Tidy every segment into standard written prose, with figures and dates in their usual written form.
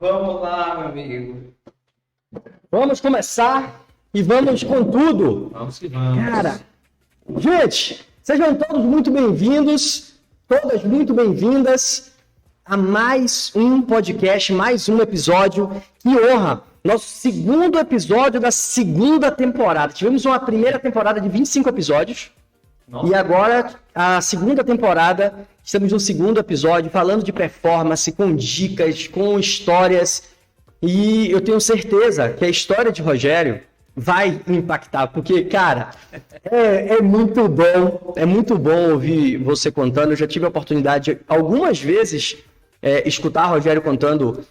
Vamos lá, meu amigo. Vamos começar e vamos com tudo. Vamos que vamos. Cara, gente, sejam todos muito bem-vindos, todas muito bem-vindas a mais um podcast, mais um episódio. Que honra! Nosso segundo episódio da segunda temporada. Tivemos uma primeira temporada de 25 episódios. Nossa. E agora, a segunda temporada, estamos no segundo episódio, falando de performance, com dicas, com histórias. E eu tenho certeza que a história de Rogério vai impactar, porque, cara, é muito bom ouvir você contando. Eu já tive a oportunidade, algumas vezes, escutar Rogério contando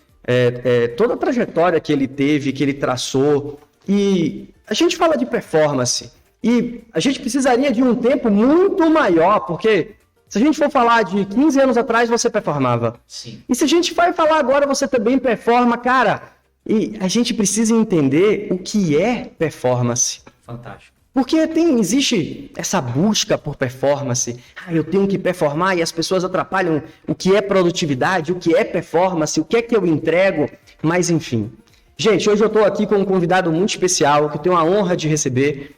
toda a trajetória que ele teve, que ele traçou. E a gente fala de performance, e a gente precisaria de um tempo muito maior, porque se a gente for falar de 15 anos atrás, você performava. Sim. E se a gente vai falar agora, você também performa, cara. E a gente precisa entender o que é performance. Fantástico. Porque existe essa busca por performance. Eu tenho que performar, e as pessoas atrapalham o que é produtividade, o que é performance, o que é que eu entrego, mas enfim. Gente, hoje eu estou aqui com um convidado muito especial, que eu tenho a honra de receber.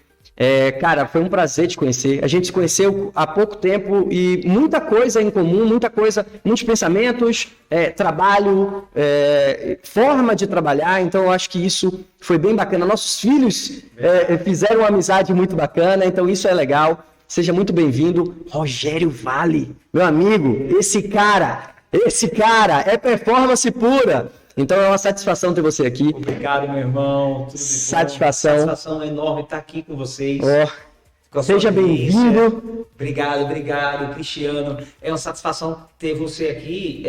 Cara, foi um prazer te conhecer. A gente se conheceu há pouco tempo e muita coisa em comum, muitos pensamentos, trabalho, forma de trabalhar. Então, eu acho que isso foi bem bacana. Nossos filhos fizeram uma amizade muito bacana, então isso é legal. Seja muito bem-vindo, Rogério Vale, meu amigo. Esse cara é performance pura. Então é uma satisfação ter você aqui. Obrigado, meu irmão. Tudo Satisfação enorme estar aqui com vocês. Seja bem-vindo. Obrigado, Cristiano. É uma satisfação ter você aqui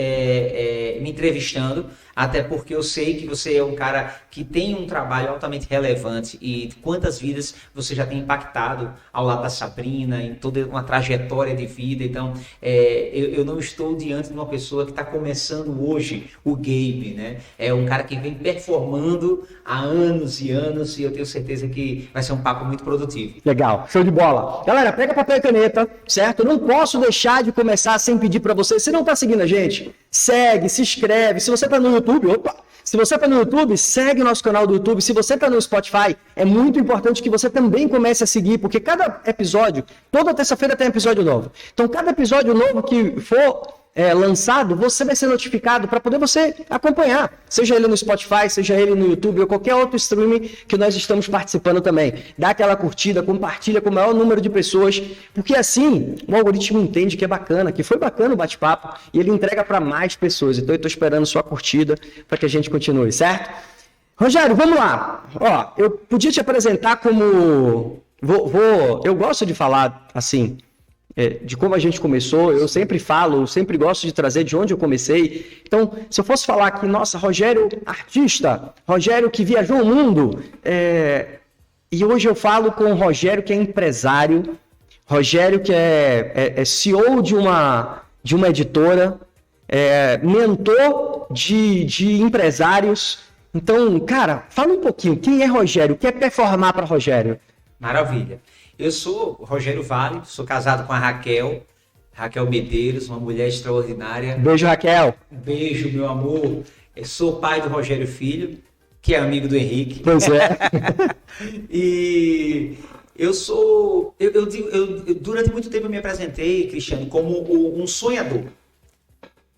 me entrevistando, até porque eu sei que você é um cara que tem um trabalho altamente relevante e quantas vidas você já tem impactado ao lado da Sabrina, em toda uma trajetória de vida. Então, eu não estou diante de uma pessoa que está começando hoje o game, né? É um cara que vem performando há anos e anos, e eu tenho certeza que vai ser um papo muito produtivo. Legal, show de bola. Galera, pega papel e caneta, certo? Eu não posso deixar de começar sem pedir para você. Se não está seguindo a gente, segue, se inscreve. Se você está no YouTube, se você está no YouTube, segue o nosso canal do YouTube. Se você está no Spotify, é muito importante que você também comece a seguir, porque cada episódio, toda terça-feira tem episódio novo. Então, cada episódio novo que for lançado, você vai ser notificado para poder você acompanhar, seja ele no Spotify, seja ele no YouTube ou qualquer outro streaming que nós estamos participando também. Dá aquela curtida, compartilha com o maior número de pessoas, porque assim o algoritmo entende que é bacana, que foi bacana o bate-papo, e ele entrega para mais pessoas. Então eu estou esperando sua curtida para que a gente continue, certo? Rogério, vamos lá. Eu podia te apresentar como... Eu gosto de falar assim... de como a gente começou, eu sempre gosto de trazer de onde eu comecei. Então, se eu fosse falar aqui, nossa, Rogério artista, Rogério que viajou o mundo, e hoje eu falo com o Rogério que é empresário, Rogério que é CEO de uma editora, mentor de empresários. Então, cara, fala um pouquinho, quem é Rogério? O que é performar para Rogério? Maravilha. Eu sou Rogério Vale, sou casado com a Raquel Medeiros, uma mulher extraordinária. Beijo, Raquel. Um beijo, meu amor. Eu sou pai do Rogério Filho, que é amigo do Henrique. Pois é. E eu sou... durante muito tempo eu me apresentei, Cristiano, como um sonhador.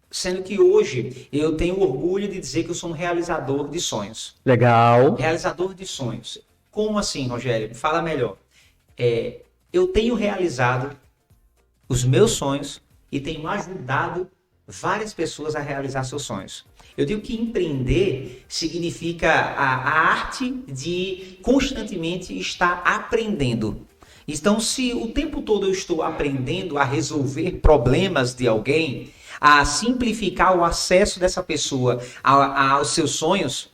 Sendo que hoje eu tenho orgulho de dizer que eu sou um realizador de sonhos. Legal. Realizador de sonhos. Como assim, Rogério? Fala melhor. Eu tenho realizado os meus sonhos e tenho ajudado várias pessoas a realizar seus sonhos. Eu digo que empreender significa a arte de constantemente estar aprendendo. Então, se o tempo todo eu estou aprendendo a resolver problemas de alguém, a simplificar o acesso dessa pessoa aos seus sonhos,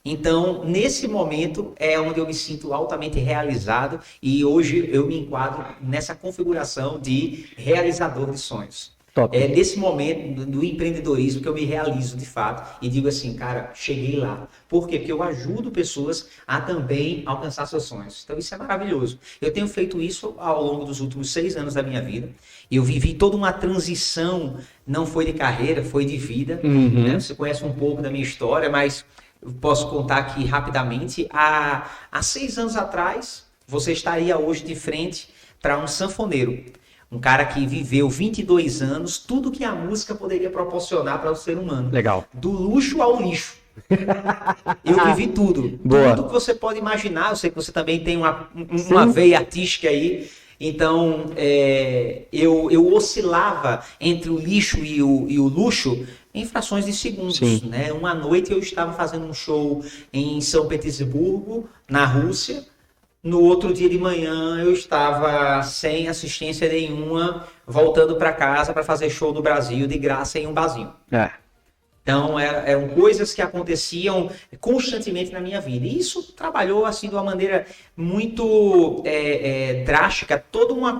então, nesse momento, é onde eu me sinto altamente realizado e hoje eu me enquadro nessa configuração de realizador de sonhos. Top. É nesse momento do empreendedorismo que eu me realizo de fato e digo assim, cara, cheguei lá. Por quê? Porque eu ajudo pessoas a também alcançar seus sonhos. Então isso é maravilhoso. Eu tenho feito isso ao longo dos últimos 6 anos da minha vida. Eu vivi toda uma transição, não foi de carreira, foi de vida. Né? Você conhece um pouco da minha história, mas eu posso contar aqui rapidamente. Há 6 anos atrás, você estaria hoje de frente para um sanfoneiro. Um cara que viveu 22 anos, tudo que a música poderia proporcionar para o ser humano. Legal. Do luxo ao lixo. Eu vivi tudo. Boa. Tudo que você pode imaginar. Eu sei que você também tem uma veia artística aí. Então, eu oscilava entre o lixo e o luxo em frações de segundos. Né? Uma noite eu estava fazendo um show em São Petersburgo, na Rússia. No outro dia de manhã eu estava sem assistência nenhuma, voltando para casa para fazer show no Brasil de graça em um barzinho. Então eram coisas que aconteciam constantemente na minha vida. E isso trabalhou assim de uma maneira muito drástica, toda uma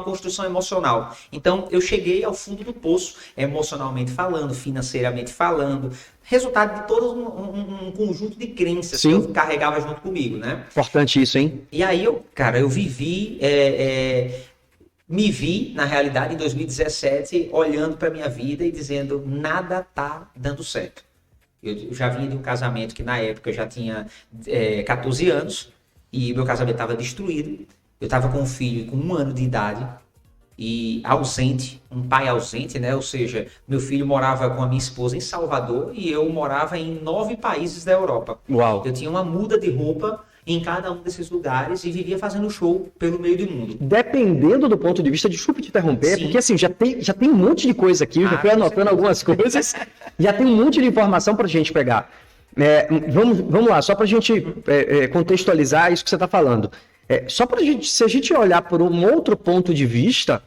construção emocional. Então eu cheguei ao fundo do poço, emocionalmente falando, financeiramente falando, resultado de todo um conjunto de crenças que eu carregava junto comigo, né? Importante isso, hein? E aí eu vivi, me vi, na realidade, em 2017, olhando para minha vida e dizendo, nada tá dando certo. Eu já vinha de um casamento que na época eu já tinha 14 anos e meu casamento estava destruído. Eu estava com um filho com 1 ano de idade e ausente, um pai ausente, né? Ou seja, meu filho morava com a minha esposa em Salvador e eu morava em 9 países da Europa. Uau. Eu tinha uma muda de roupa em cada um desses lugares e vivia fazendo show pelo meio do mundo. Dependendo do ponto de vista, desculpa te interromper, porque assim, já tem um monte de coisa aqui, eu já fui anotando algumas coisas, já tem um monte de informação pra gente pegar. Vamos lá, só pra gente contextualizar isso que você tá falando. Só pra gente, se a gente olhar por um outro ponto de vista,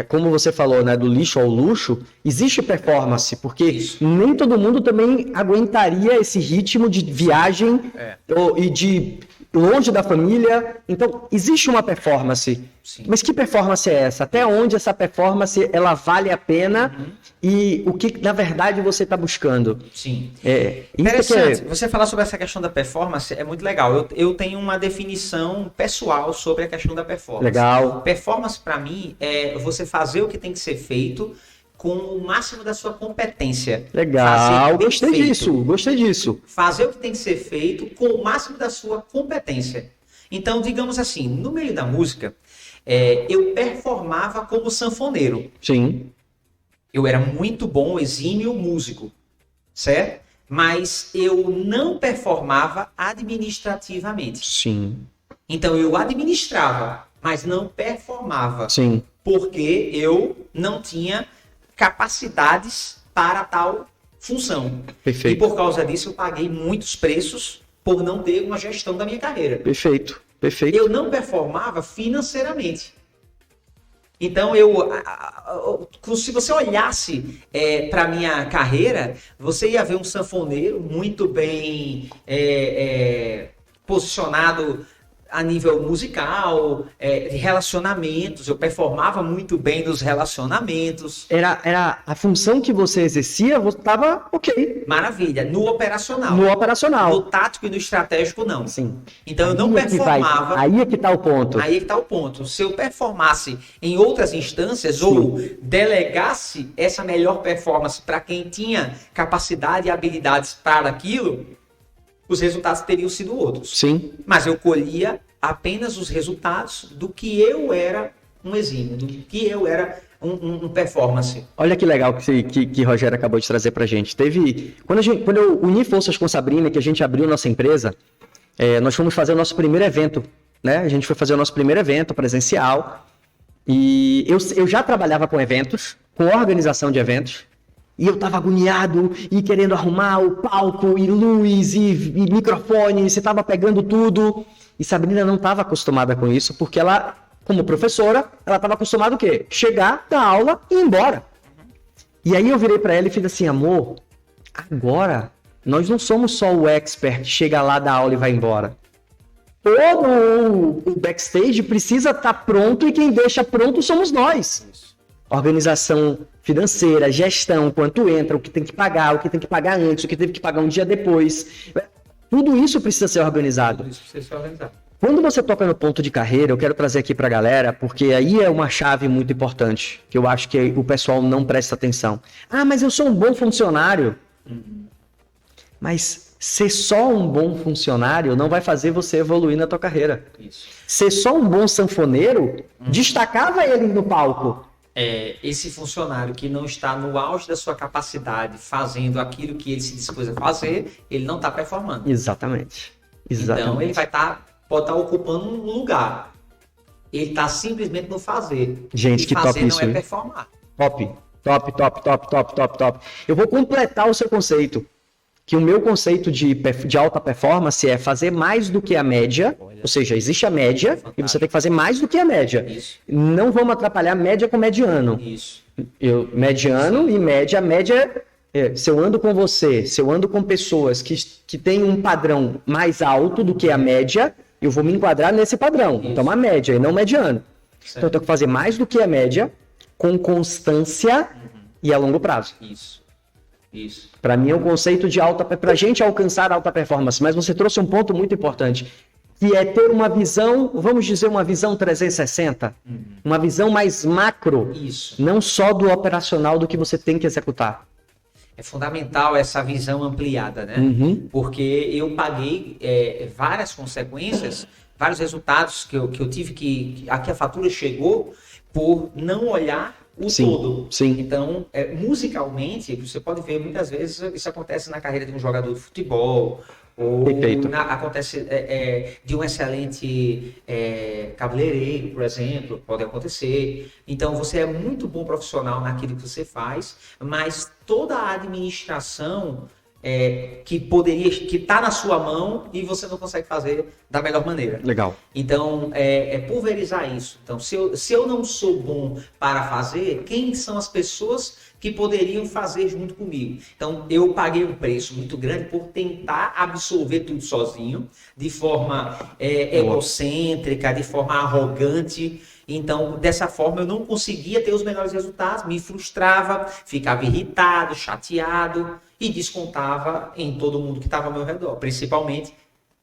como você falou, né, do lixo ao luxo, existe performance, porque nem todo mundo também aguentaria esse ritmo de viagem e de longe da família. Então, existe uma performance. Sim. Mas que performance é essa? Até onde essa performance ela vale a pena e o que, na verdade, você está buscando? Sim. Interessante. Você falar sobre essa questão da performance é muito legal. Eu tenho uma definição pessoal sobre a questão da performance. Legal. Performance, para mim, é você fazer o que tem que ser feito com o máximo da sua competência. Legal, gostei disso. Fazer o que tem que ser feito com o máximo da sua competência. Então, digamos assim, no meio da música, eu performava como sanfoneiro. Sim. Eu era muito bom, exímio músico, certo? Mas eu não performava administrativamente. Sim. Então, eu administrava, mas não performava. Sim. Porque eu não tinha capacidades para tal função. Perfeito. E por causa disso eu paguei muitos preços por não ter uma gestão da minha carreira. Perfeito. Eu não performava financeiramente. Então, se você olhasse para a minha carreira, você ia ver um sanfoneiro muito bem posicionado a nível musical, de relacionamentos. Eu performava muito bem nos relacionamentos. Era a função que você exercia, você estava ok. Maravilha. No operacional. No tático e no estratégico, não. Sim. Então, eu não performava. Aí é que está o ponto. Aí é que está o ponto. Se eu performasse em outras instâncias ou delegasse essa melhor performance para quem tinha capacidade e habilidades para aquilo, os resultados teriam sido outros. Sim. Mas eu colhia apenas os resultados do que eu era um exímio, do que eu era um performance. Olha que legal que Rogério acabou de trazer pra gente. Quando eu uni forças com Sabrina, que a gente abriu nossa empresa, nós fomos fazer o nosso primeiro evento, né? A gente foi fazer o nosso primeiro evento presencial e eu já trabalhava com eventos, com organização de eventos. E eu tava agoniado e querendo arrumar o palco e luz e microfone, você tava pegando tudo. E Sabrina não estava acostumada com isso, porque ela, como professora, ela estava acostumada o quê? Chegar, dar aula e ir embora. E aí eu virei para ela e fiz assim, amor, agora nós não somos só o expert que chega lá, dá aula e vai embora. Todo o backstage precisa estar pronto e quem deixa pronto somos nós. organização financeira, gestão, quanto entra, o que tem que pagar, o que tem que pagar antes, o que teve que pagar um dia depois. Tudo isso precisa ser organizado. Tudo isso precisa ser organizado. Quando você toca no ponto de carreira, eu quero trazer aqui para a galera, porque aí é uma chave muito importante, que eu acho que o pessoal não presta atenção. Ah, mas eu sou um bom funcionário. Mas ser só um bom funcionário não vai fazer você evoluir na tua carreira. Isso. Ser só um bom sanfoneiro, destacava ele no palco. Esse funcionário que não está no auge da sua capacidade, fazendo aquilo que ele se dispôs a fazer, ele não está performando. Exatamente. Então ele vai pode estar ocupando um lugar. Ele está simplesmente no fazer. Gente, e que fazer top não isso, é hein? performar. Top. Eu vou completar o seu conceito. Que o meu conceito de alta performance é fazer mais do que a média, ou seja, existe a média e você tem que fazer mais do que a média. Isso. Não vamos atrapalhar média com mediano. Isso. Mediano e média, se eu ando com você, se eu ando com pessoas que têm um padrão mais alto do que a média, eu vou me enquadrar nesse padrão. Isso. Então, a média e não mediano. Certo. Então, eu tenho que fazer mais do que a média, com constância e a longo prazo. Isso. Para mim é um conceito de para a gente alcançar alta performance, mas você trouxe um ponto muito importante, que é ter uma visão, vamos dizer, uma visão 360, uma visão mais macro, Isso. não só do operacional do que você tem que executar. É fundamental essa visão ampliada, né? Porque eu paguei várias consequências, vários resultados que eu tive aqui a fatura chegou por não olhar o todo. Sim. Então, musicalmente, você pode ver muitas vezes isso acontece na carreira de um jogador de futebol, ou acontece de um excelente cabeleireiro, por exemplo, pode acontecer. Então, você é muito bom profissional naquilo que você faz, mas toda a administração que está na sua mão e você não consegue fazer da melhor maneira. Legal. Então, pulverizar isso. Então, se eu não sou bom para fazer, quem são as pessoas que poderiam fazer junto comigo? Então, eu paguei um preço muito grande por tentar absorver tudo sozinho, de forma egocêntrica, de forma arrogante. Então, dessa forma, eu não conseguia ter os melhores resultados, me frustrava, ficava irritado, chateado e descontava em todo mundo que estava ao meu redor, principalmente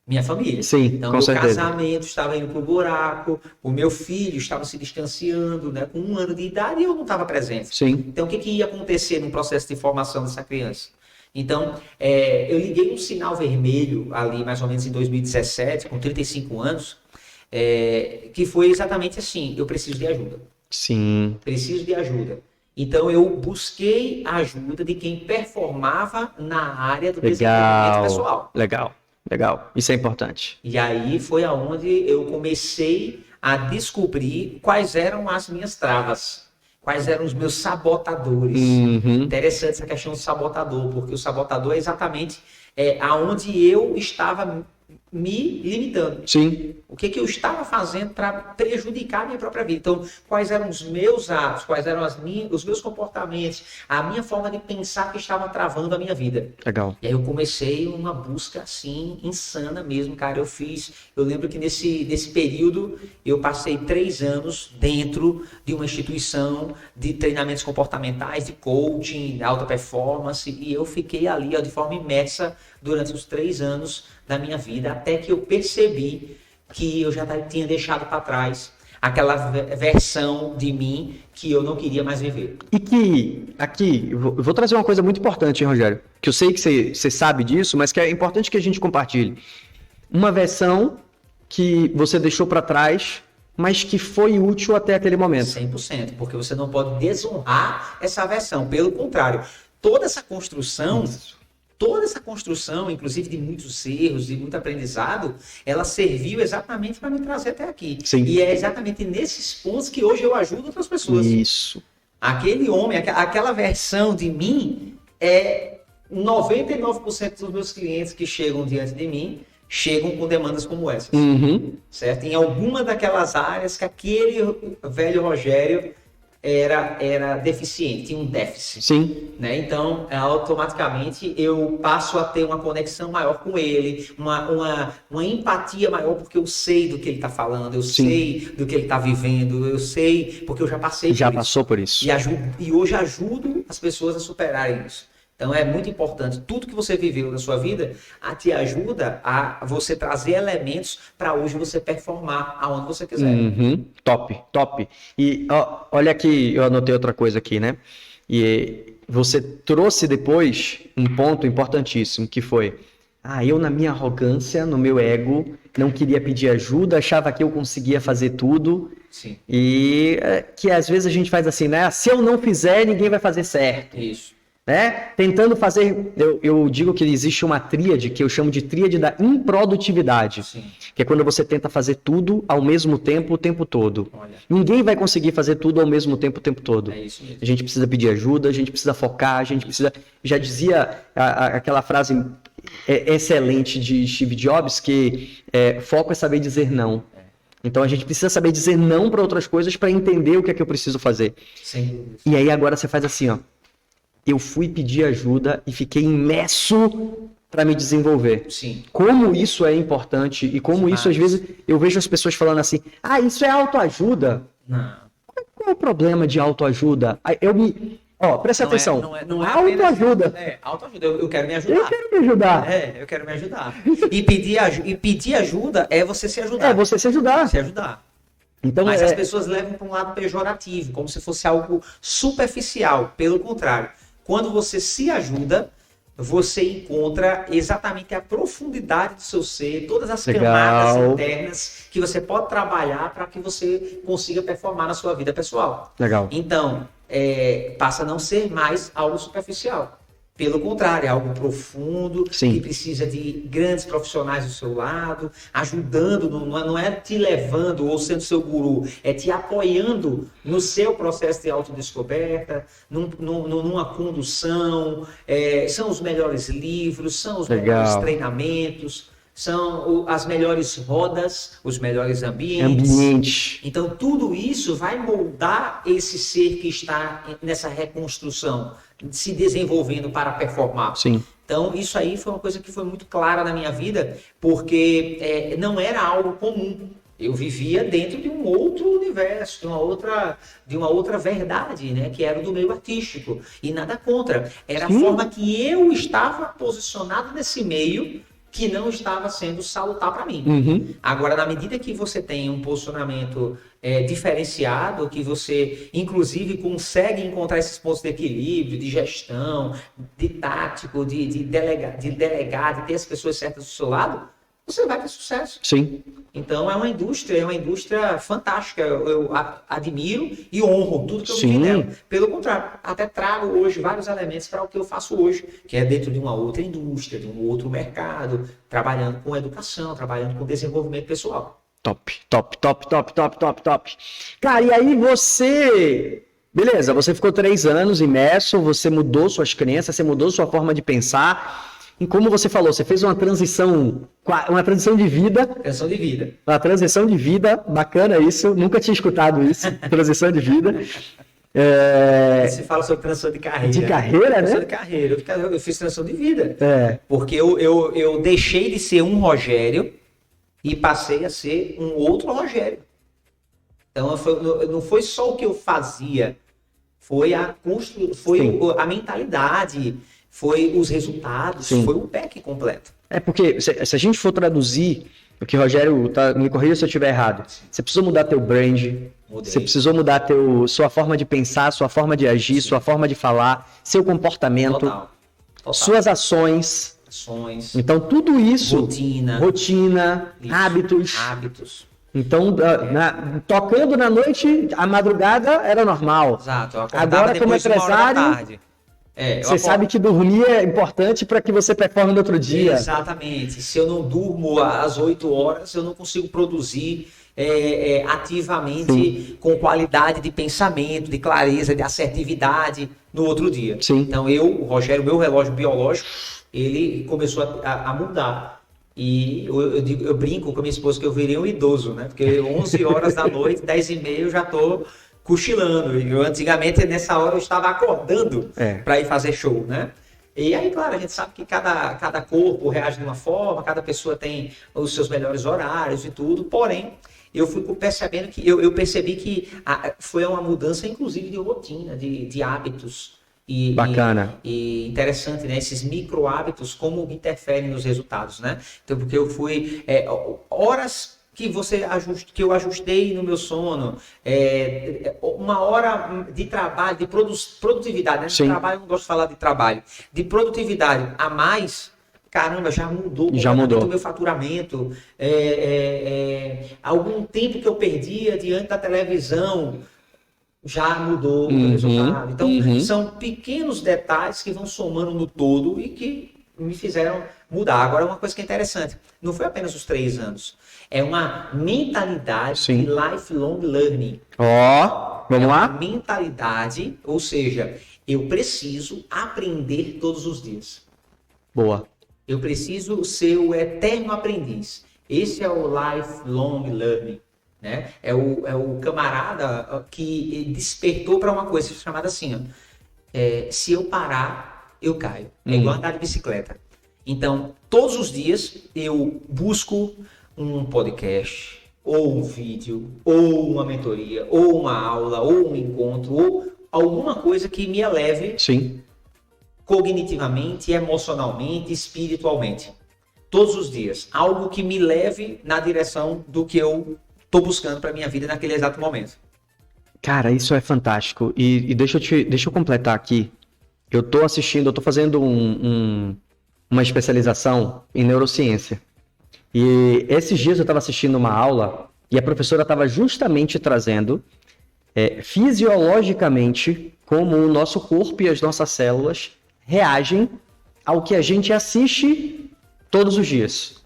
minha família. Sim, então, com meu certeza. casamento estava indo para o buraco, o meu filho estava se distanciando, né, com 1 ano de idade e eu não estava presente. Sim. Então, o que ia acontecer no processo de formação dessa criança? Então, eu liguei um sinal vermelho ali, mais ou menos em 2017, com 35 anos, que foi exatamente assim: eu preciso de ajuda. Sim. Preciso de ajuda. Então, eu busquei a ajuda de quem performava na área do desenvolvimento pessoal. Legal. Isso é importante. E aí foi aonde eu comecei a descobrir quais eram as minhas travas, quais eram os meus sabotadores. Interessante essa questão do sabotador, porque o sabotador é exatamente aonde eu estava me limitando. Sim. O que eu estava fazendo para prejudicar a minha própria vida. Então, quais eram os meus atos, quais eram os meus comportamentos, a minha forma de pensar que estava travando a minha vida. Legal. E aí eu comecei uma busca assim, insana mesmo, cara. Eu lembro que nesse período eu passei 3 anos dentro de uma instituição de treinamentos comportamentais, de coaching, de alta performance, e eu fiquei ali de forma imersa durante os 3 anos da minha vida, até que eu percebi que eu já tinha deixado para trás aquela versão de mim que eu não queria mais viver. E que, aqui, eu vou trazer uma coisa muito importante, hein, Rogério? Que eu sei que você sabe disso, mas que é importante que a gente compartilhe. Uma versão que você deixou para trás, mas que foi útil até aquele momento. 100%, porque você não pode desonrar essa versão. Pelo contrário, toda essa construção, inclusive de muitos erros, de muito aprendizado, ela serviu exatamente para me trazer até aqui. Sim. E é exatamente nesses pontos que hoje eu ajudo outras pessoas. Isso. Aquele homem, aquela versão de mim, 99% dos meus clientes que chegam diante de mim, chegam com demandas como essas. Uhum. Certo? Em alguma daquelas áreas que aquele velho Rogério era deficiente, tinha um déficit. Sim. Né? Então, automaticamente eu passo a ter uma conexão maior com ele, uma empatia maior, porque eu sei do que ele está falando, eu Sim. sei do que ele está vivendo, eu sei, porque eu já passei Já por isso. passou por isso. E hoje ajudo as pessoas a superarem isso. Então é muito importante, tudo que você viveu na sua vida te ajuda a você trazer elementos para hoje você performar aonde você quiser. Uhum. Top, top. E ó, olha aqui, eu anotei outra coisa aqui, né? E você trouxe depois um ponto importantíssimo, que foi, eu na minha arrogância, no meu ego, não queria pedir ajuda, achava que eu conseguia fazer tudo. Sim. E que às vezes a gente faz assim, né? Se eu não fizer, ninguém vai fazer certo. Isso. Né? Tentando fazer, eu digo que existe uma tríade que eu chamo de tríade da improdutividade. Sim. Que é quando você tenta fazer tudo ao mesmo tempo o tempo todo. Olha. Ninguém vai conseguir fazer tudo ao mesmo tempo o tempo todo. É isso mesmo. A gente precisa pedir ajuda, a gente precisa focar, a gente precisa... Já dizia aquela frase excelente de Steve Jobs, que foco é saber dizer não. Então a gente precisa saber dizer não para outras coisas para entender o que é que eu preciso fazer. Sim. E aí agora você faz assim, ó. Eu fui pedir ajuda e fiquei imerso para me desenvolver. Sim. Como isso é importante e como isso, às vezes, eu vejo as pessoas falando assim, isso é autoajuda. Não. Qual é o problema de autoajuda? Presta atenção. Não é autoajuda. Autoajuda. Eu quero me ajudar. Eu quero me ajudar. Eu quero me ajudar. E pedir ajuda é você se ajudar. É você se ajudar. Se ajudar. Então, mas as pessoas levam para um lado pejorativo, como se fosse algo superficial. Pelo contrário, quando você se ajuda, você encontra exatamente a profundidade do seu ser, todas as camadas internas que você pode trabalhar para que você consiga performar na sua vida pessoal. Legal. Então, passa a não ser mais algo superficial. Pelo contrário, é algo profundo, Sim. que precisa de grandes profissionais do seu lado, ajudando, não é te levando ou sendo seu guru, é te apoiando no seu processo de autodescoberta, numa condução, são os melhores livros, são os melhores treinamentos, são as melhores rodas, os melhores ambientes. Então, tudo isso vai moldar esse ser que está nessa reconstrução, se desenvolvendo para performar. Sim. Então, isso aí foi uma coisa que foi muito clara na minha vida, porque não era algo comum. Eu vivia dentro de um outro universo, de uma outra verdade, né? Que era o do meio artístico. E nada contra. Era Sim. a forma que eu estava posicionado nesse meio que não estava sendo salutar para mim. Uhum. Agora, na medida que você tem um posicionamento diferenciado, que você, inclusive, consegue encontrar esses pontos de equilíbrio, de gestão, de tático, de delegar, de ter as pessoas certas do seu lado, você vai ter sucesso. Sim. Então, é uma indústria fantástica. Eu admiro e honro tudo que eu vi nela. Pelo contrário, até trago hoje vários elementos para o que eu faço hoje, que é dentro de uma outra indústria, de um outro mercado, trabalhando com educação, trabalhando com desenvolvimento pessoal. Top. Cara, e aí você... Beleza, você ficou 3 anos imerso, você mudou suas crenças, você mudou sua forma de pensar... E como você falou, você fez uma transição de vida. Transição de vida. Uma transição de vida, bacana isso. Nunca tinha escutado isso, transição de vida. Você fala sobre transição de carreira. De carreira, né? Transição de carreira. Eu fiz transição de vida. Porque eu deixei de ser um Rogério e passei a ser um outro Rogério. Então, não foi só o que eu fazia, foi a mentalidade, foi os resultados, foi o pack completo. Porque se a gente for traduzir o que Rogério, me corrija se eu estiver errado, você precisou mudar teu brand, você precisou mudar sua forma de pensar, sua forma de agir, sua forma de falar, seu comportamento, Total. suas ações. Então tudo isso, rotina, hábitos. Então, tocando na noite, a madrugada era normal. Exato. Agora, como empresário, você sabe que dormir é importante para que você performe no outro dia. Exatamente. Se eu não durmo às 8 horas, eu não consigo produzir ativamente, com qualidade de pensamento, de clareza, de assertividade no outro dia. Sim. Então, o Rogério, meu relógio biológico, ele começou a mudar. E eu brinco com a minha esposa que eu virei um idoso, né? Porque 11 horas da noite, 10h30, eu já estou cochilando. Antigamente, nessa hora, eu estava acordando para ir fazer show, né? E aí, claro, a gente sabe que cada corpo reage de uma forma, cada pessoa tem os seus melhores horários e tudo, porém, eu fui percebendo que eu percebi que foi uma mudança, inclusive, de rotina, de hábitos. Bacana. E interessante, né? Esses micro hábitos, como interferem nos resultados, né? Então, porque eu fui horas que eu ajustei no meu sono, uma hora de trabalho, de produtividade, né? De trabalho, eu não gosto de falar de trabalho, de produtividade a mais, caramba, já mudou o meu faturamento, algum tempo que eu perdia diante da televisão, já mudou o resultado. Então, são pequenos detalhes que vão somando no todo e que me fizeram mudar. Agora, uma coisa que é interessante, não foi apenas os 3 anos, é uma mentalidade de lifelong learning. Vamos lá? Uma mentalidade, ou seja, eu preciso aprender todos os dias. Boa. Eu preciso ser o eterno aprendiz. Esse é o lifelong learning. Né? É o camarada que despertou para uma coisa chamada assim, ó, se eu parar, eu caio. É igual andar de bicicleta. Então, todos os dias eu busco um podcast, ou um vídeo, ou uma mentoria, ou uma aula, ou um encontro, ou alguma coisa que me eleve cognitivamente, emocionalmente, espiritualmente. Todos os dias. Algo que me leve na direção do que eu estou buscando para minha vida naquele exato momento. Cara, isso é fantástico. E deixa eu completar aqui. Eu estou fazendo uma especialização em neurociência. E esses dias eu estava assistindo uma aula e a professora estava justamente trazendo fisiologicamente como o nosso corpo e as nossas células reagem ao que a gente assiste todos os dias.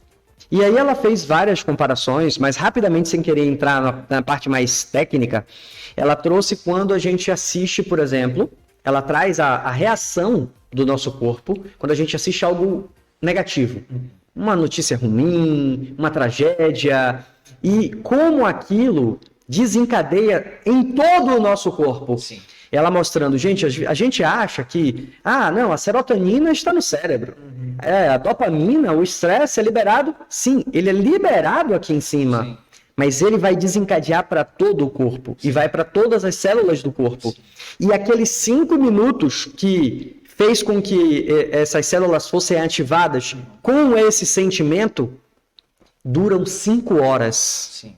E aí ela fez várias comparações, mas rapidamente, sem querer entrar na parte mais técnica, ela trouxe quando a gente assiste, por exemplo, ela traz a reação do nosso corpo quando a gente assiste algo negativo. Uma notícia ruim, uma tragédia, e como aquilo desencadeia em todo o nosso corpo. Sim. Ela mostrando, gente, a gente acha que, não, a serotonina está no cérebro. A dopamina, o estresse é liberado. Sim, ele é liberado aqui em cima. Sim. Mas ele vai desencadear para todo o corpo. Sim. E vai para todas as células do corpo. Sim. E aqueles 5 minutos que fez com que essas células fossem ativadas com esse sentimento, duram 5 horas. Sim.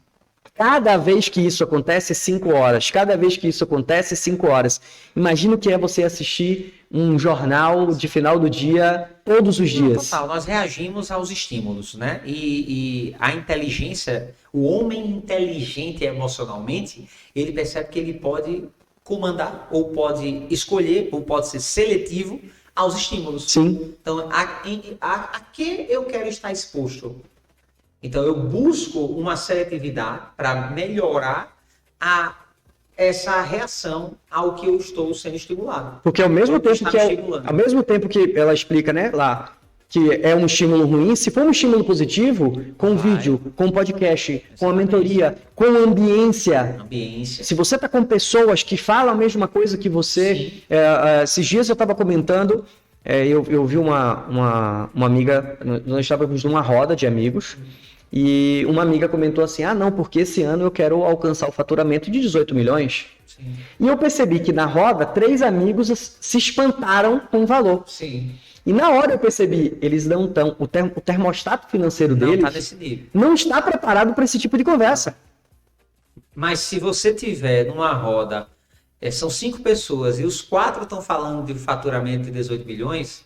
Cada vez que isso acontece, 5 horas. Cada vez que isso acontece, 5 horas. Imagina o que é você assistir um jornal de final do dia, todos os dias. Total, nós reagimos aos estímulos, né? E a inteligência, o homem inteligente emocionalmente, ele percebe que ele pode comandar, ou pode escolher, ou pode ser seletivo aos estímulos. Sim. Então, a que eu quero estar exposto? Então, eu busco uma seletividade para melhorar essa reação ao que eu estou sendo estimulado. Porque ao mesmo tempo que ela explica, né, lá, que é um estímulo ruim, se for um estímulo positivo, com vídeo, com podcast, exatamente, com a mentoria, com ambiência. Se você está com pessoas que falam a mesma coisa que você, esses dias eu estava comentando, eu vi uma amiga, nós estávamos numa roda de amigos, e uma amiga comentou assim, não, porque esse ano eu quero alcançar o faturamento de 18 milhões. Sim. E eu percebi que na roda, 3 amigos se espantaram com o valor. Sim. E na hora eu percebi, eles não estão, o termostato financeiro deles não está preparado para esse tipo de conversa. Mas se você tiver numa roda, são 5 pessoas e os 4 estão falando de faturamento de 18 milhões,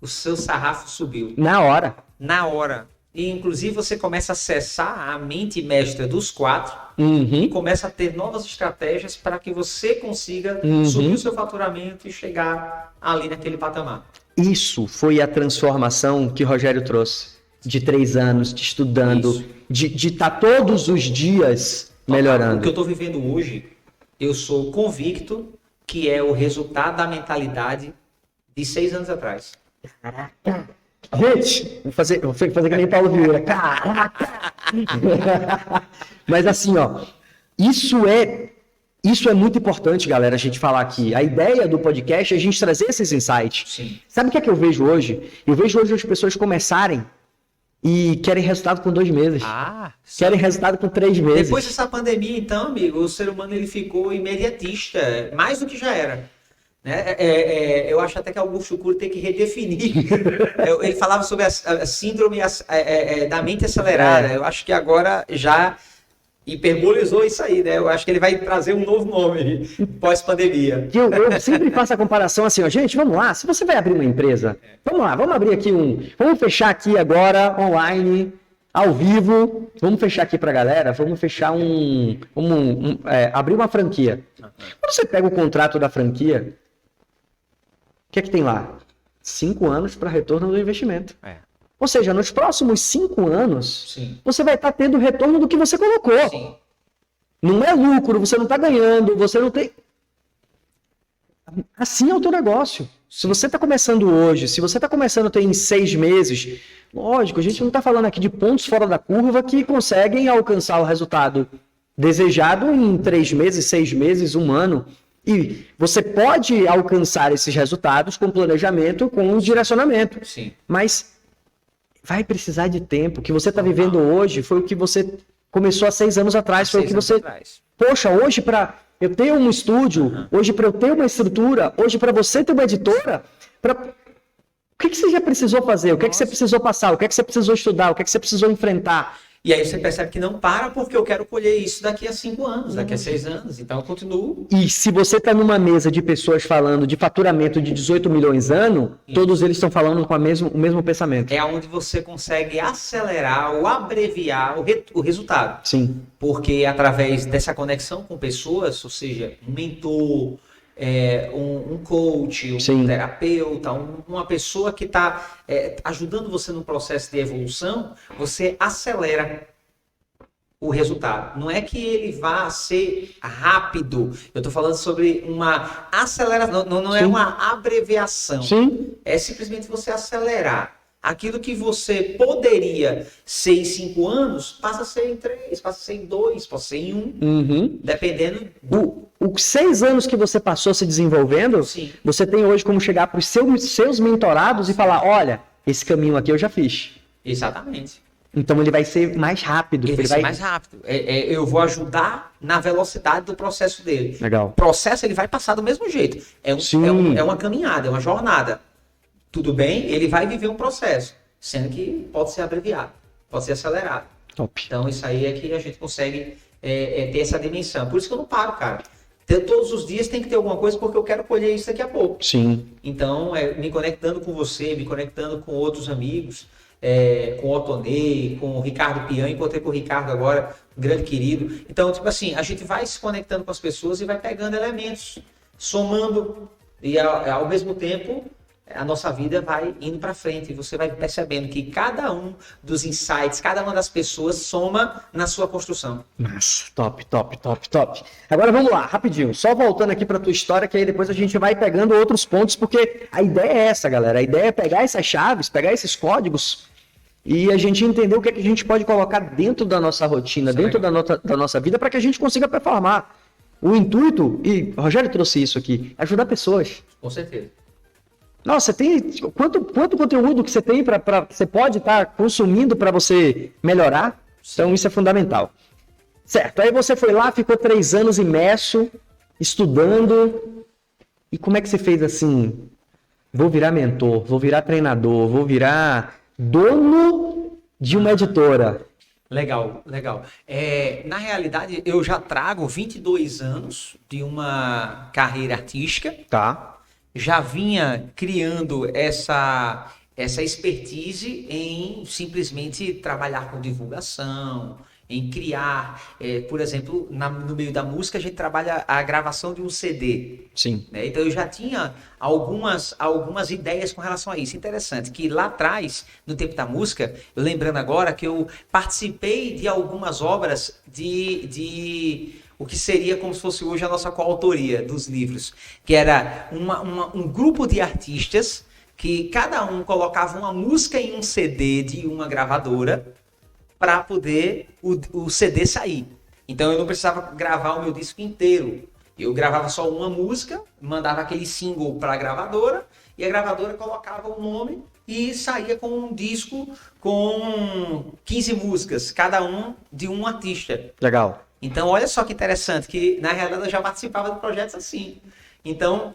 o seu sarrafo subiu. Na hora. Na hora. E, inclusive, você começa a acessar a mente mestra dos 4 e começa a ter novas estratégias para que você consiga subir o seu faturamento e chegar ali naquele patamar. Isso foi a transformação que o Rogério trouxe. De 3 anos, de estudando, de estar todos os dias melhorando. O que eu estou vivendo hoje, eu sou convicto que é o resultado da mentalidade de 6 anos atrás. Caraca! Gente, vou fazer que nem Paulo Vieira. Caraca! Mas assim, ó, isso é Isso é muito importante, galera, a gente falar aqui. A ideia do podcast é a gente trazer esses insights. Sim. Sabe o que é que eu vejo hoje? Eu vejo hoje as pessoas começarem e querem resultado com 2 meses. Querem resultado com 3 meses. Depois dessa pandemia, então, amigo, o ser humano ele ficou imediatista, mais do que já era. Né? Eu acho até que Augusto Cury tem que redefinir. Ele falava sobre a síndrome da mente acelerada. Eu acho que agora já hiperbolizou isso aí, né? Eu acho que ele vai trazer um novo nome pós-pandemia. Eu sempre faço a comparação assim, ó, gente, vamos lá, se você vai abrir uma empresa, vamos lá, vamos abrir aqui vamos fechar aqui agora, online, ao vivo, vamos fechar aqui pra galera, vamos fechar abrir uma franquia. Quando você pega o contrato da franquia, o que é que tem lá? 5 anos para retorno do investimento. Ou seja, nos próximos 5 anos, Sim. você vai estar tendo o retorno do que você colocou. Sim. Não é lucro, você não está ganhando, você não tem... Assim é o teu negócio. Se você está começando hoje, se você está começando a ter em 6 meses, lógico, a gente não está falando aqui de pontos fora da curva que conseguem alcançar o resultado desejado em 3 meses, 6 meses, 1 ano. E você pode alcançar esses resultados com planejamento, com direcionamento. Sim. Mas vai precisar de tempo. O que você está vivendo hoje foi o que você começou há 6 anos atrás. Foi o que você... Poxa, hoje para eu ter um estúdio, hoje para eu ter uma estrutura, hoje para você ter uma editora, o que você já precisou fazer? O que é que você precisou passar? O que é que você precisou estudar? O que é que você precisou enfrentar? E aí você percebe que não para porque eu quero colher isso daqui a 5 anos, daqui a 6 anos. Então eu continuo. E se você está numa mesa de pessoas falando de faturamento de 18 milhões ano, todos eles estão falando com o mesmo pensamento. É onde você consegue acelerar ou abreviar o resultado. Sim. Porque através dessa conexão com pessoas, ou seja, um mentor, um coach, um terapeuta, uma pessoa que está ajudando você no processo de evolução, você acelera o resultado. Não é que ele vá ser rápido. Eu estou falando sobre uma aceleração, não é uma abreviação. Sim. É simplesmente você acelerar. Aquilo que você poderia ser em 5 anos, passa a ser em 3, passa a ser em 2, passa a ser em 1, dependendo Os 6 anos que você passou se desenvolvendo, Sim. Você tem hoje como chegar para os seus mentorados e falar, olha, esse caminho aqui eu já fiz. Exatamente. Então ele vai ser mais rápido. Ele vai ser mais rápido. Eu vou ajudar na velocidade do processo dele. Legal. O processo ele vai passar do mesmo jeito. É uma caminhada, é uma jornada. Tudo bem, ele vai viver um processo, sendo que pode ser abreviado, pode ser acelerado. Top. Então isso aí é que a gente consegue ter essa dimensão. Por isso que eu não paro, cara. Todos os dias tem que ter alguma coisa porque eu quero colher isso daqui a pouco. Sim. Então, me conectando com você, me conectando com outros amigos, com o Otonei, com o Ricardo Pian, encontrei com o Ricardo agora, um grande querido. Então, tipo assim, a gente vai se conectando com as pessoas e vai pegando elementos, somando, e ao mesmo tempo a nossa vida vai indo para frente e você vai percebendo que cada um dos insights, cada uma das pessoas soma na sua construção. Nossa, top. Agora vamos lá, rapidinho, só voltando aqui para tua história, que aí depois a gente vai pegando outros pontos, porque a ideia é essa, galera, a ideia é pegar essas chaves, pegar esses códigos e a gente entender o que é que a gente pode colocar dentro da nossa rotina, dentro da nossa vida, para que a gente consiga performar. O intuito, e o Rogério trouxe isso aqui, é ajudar pessoas. Com certeza. Nossa, tem quanto conteúdo que você tem você pode estar consumindo para você melhorar? Então isso é fundamental. Certo, aí você foi lá, ficou 3 anos imerso, estudando. E como é que você fez assim? Vou virar mentor, vou virar treinador, vou virar dono de uma editora. Legal. Na realidade, eu já trago 22 anos de uma carreira artística. Tá. Já vinha criando essa expertise em simplesmente trabalhar com divulgação, em criar, por exemplo, no meio da música a gente trabalha a gravação de um CD. Sim. Né? Então eu já tinha algumas ideias com relação a isso. Interessante que lá atrás, no tempo da música, eu lembrando agora que eu participei de algumas obras de o que seria como se fosse hoje a nossa coautoria dos livros, que era um grupo de artistas que cada um colocava uma música em um CD de uma gravadora para poder o CD sair. Então eu não precisava gravar o meu disco inteiro. Eu gravava só uma música, mandava aquele single para a gravadora, e a gravadora colocava o nome e saía com um disco com 15 músicas, cada um de um artista. Legal. Então, olha só que interessante, que na realidade eu já participava de projetos assim. Então,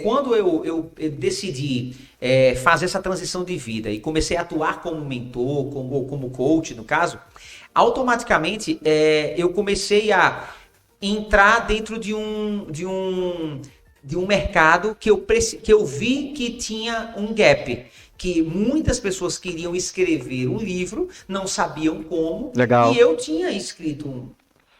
quando eu decidi fazer essa transição de vida e comecei a atuar como mentor, como coach, no caso, automaticamente eu comecei a entrar dentro de um mercado que eu vi que tinha um gap. Que muitas pessoas queriam escrever um livro, não sabiam como. Legal. E eu tinha escrito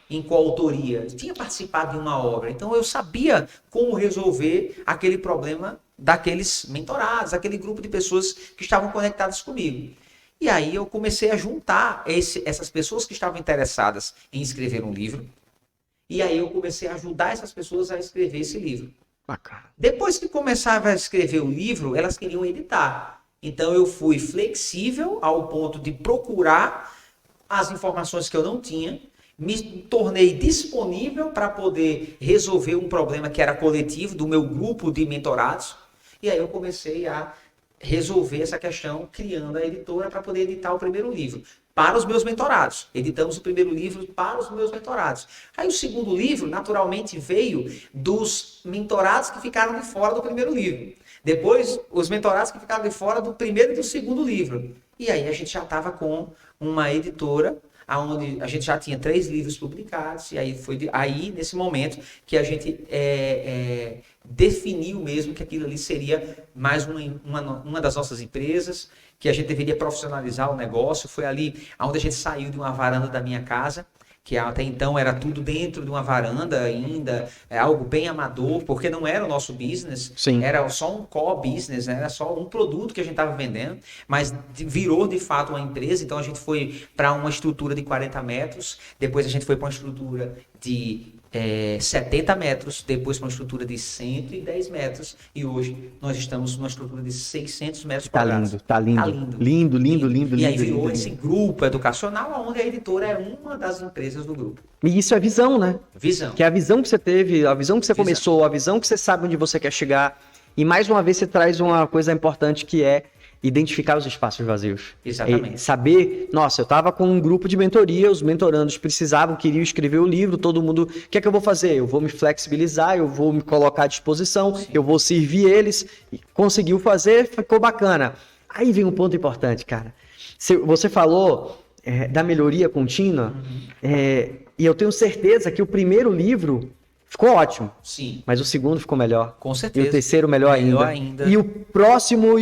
em coautoria, tinha participado de uma obra. Então eu sabia como resolver aquele problema daqueles mentorados, aquele grupo de pessoas que estavam conectadas comigo. E aí eu comecei a juntar essas pessoas que estavam interessadas em escrever um livro. E aí eu comecei a ajudar essas pessoas a escrever esse livro. Bacana. Depois que começava a escrever o livro, elas queriam editar. Então eu fui flexível ao ponto de procurar as informações que eu não tinha, me tornei disponível para poder resolver um problema que era coletivo do meu grupo de mentorados. E aí eu comecei a resolver essa questão criando a editora para poder editar o primeiro livro para os meus mentorados. Editamos o primeiro livro para os meus mentorados. Aí o segundo livro, naturalmente, veio dos mentorados que ficaram de fora do primeiro livro. Depois, os mentorados que ficaram de fora do primeiro e do segundo livro. E aí a gente já estava com uma editora, onde a gente já tinha 3 livros publicados, e aí foi aí nesse momento que a gente definiu mesmo que aquilo ali seria mais uma das nossas empresas, que a gente deveria profissionalizar o negócio. Foi ali onde a gente saiu de uma varanda da minha casa, que até então era tudo dentro de uma varanda ainda, algo bem amador, porque não era o nosso business. Sim. Era só um core business, né? Era só um produto que a gente estava vendendo, mas virou de fato uma empresa. Então a gente foi para uma estrutura de 40 metros, depois a gente foi para uma estrutura de 70 metros, depois para uma estrutura de 110 metros, e hoje nós estamos numa estrutura de 600 metros quadrados. Tá lindo. Lindo. E aí virou esse grupo educacional, onde a editora é uma das empresas do grupo. E isso é visão, né? Visão. Que é a visão que você teve, a visão que você começou, a visão que você sabe onde você quer chegar. E mais uma vez você traz uma coisa importante, que é identificar os espaços vazios. Exatamente. Saber, nossa, eu estava com um grupo de mentoria, os mentorandos queriam escrever o livro, todo mundo, o que é que eu vou fazer? Eu vou me flexibilizar, eu vou me colocar à disposição, eu vou servir eles. Conseguiu fazer, ficou bacana. Aí vem um ponto importante, cara. Você falou da melhoria contínua, e eu tenho certeza que o primeiro livro ficou ótimo. Sim. Mas o segundo ficou melhor. Com certeza. E o terceiro melhor ainda. E o próximo